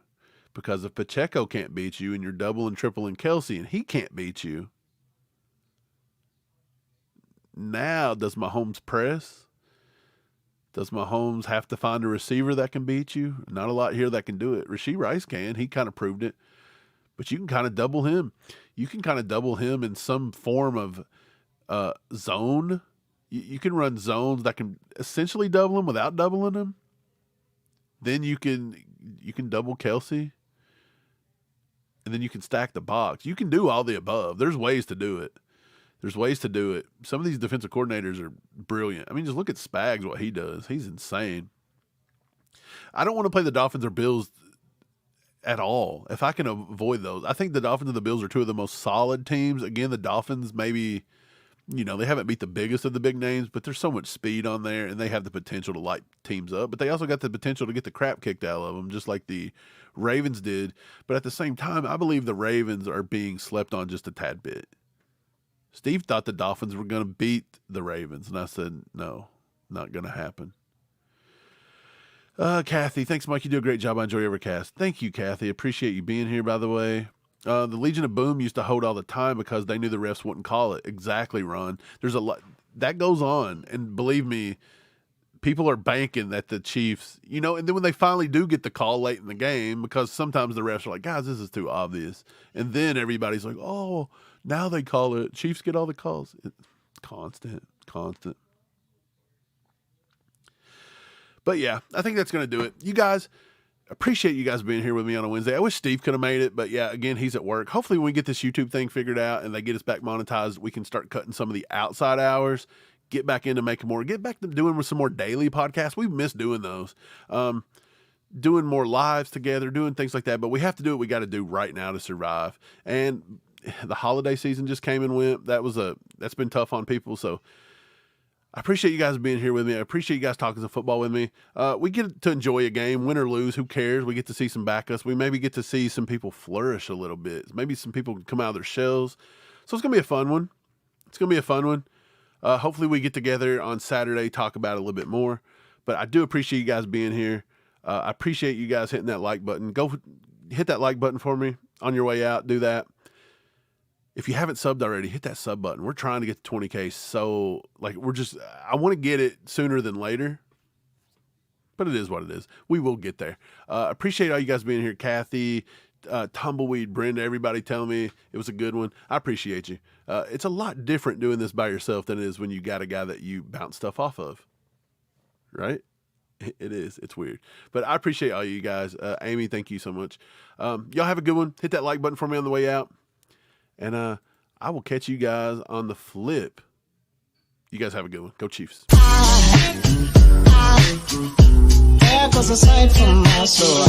because if Pacheco can't beat you and you're double and triple and Kelsey and he can't beat you, now does Mahomes press? Does Mahomes have to find a receiver that can beat you? Not a lot here that can do it. Rashee Rice can. He kind of proved it. But you can kind of double him. You can kind of double him in some form of zone. You can run zones that can essentially double him without doubling him. Then you can double Kelsey. And then you can stack the box. You can do all the above. There's ways to do it. Some of these defensive coordinators are brilliant. I mean, just look at Spags, what he does. He's insane. I don't want to play the Dolphins or Bills at all if I can avoid those. I think the Dolphins and the Bills are two of the most solid teams. Again, the Dolphins maybe, they haven't beat the biggest of the big names, but there's so much speed on there, and they have the potential to light teams up. But they also got the potential to get the crap kicked out of them, just like the Ravens did. But at the same time, I believe the Ravens are being slept on just a tad bit. Steve thought the Dolphins were going to beat the Ravens, and I said, no, not going to happen. Kathy, thanks, Mike. You do a great job. I enjoy every cast. Thank you, Kathy. Appreciate you being here, by the way. The Legion of Boom used to hold all the time because they knew the refs wouldn't call it. Exactly, Ron. There's a lot that goes on, and believe me, people are banking that the Chiefs, and then when they finally do get the call late in the game, because sometimes the refs are like, guys, this is too obvious. And then everybody's like, oh, now they call it. Chiefs get all the calls. It's constant. But yeah, I think that's going to do it. You guys, appreciate you guys being here with me on a Wednesday. I wish Steve could have made it, but yeah, again, he's at work. Hopefully when we get this YouTube thing figured out and they get us back monetized, we can start cutting some of the outside hours, get back into making more, get back to doing some more daily podcasts. We've missed doing those. doing more lives together, doing things like that. But we have to do what we got to do right now to survive. And the holiday season just came and went. That's been tough on people. So I appreciate you guys being here with me. I appreciate you guys talking some football with me. We get to enjoy a game, win or lose. Who cares? We get to see some backups. We maybe get to see some people flourish a little bit. Maybe some people come out of their shells. So it's going to be a fun one. Hopefully we get together on Saturday, talk about it a little bit more. But I do appreciate you guys being here. I appreciate you guys hitting that like button. Go hit that like button for me on your way out. Do that. If you haven't subbed already, hit that sub button. We're trying to get to 20K. So, I want to get it sooner than later. But it is what it is. We will get there. Appreciate all you guys being here. Kathy, Tumbleweed, Brenda, everybody telling me it was a good one. I appreciate you. It's a lot different doing this by yourself than it is when you got a guy that you bounce stuff off of. Right? It is. It's weird. But I appreciate all you guys. Amy, thank you so much. Y'all have a good one. Hit that like button for me on the way out. And I will catch you guys on the flip. You guys have a good one. Go Chiefs. There goes a sight from my soul.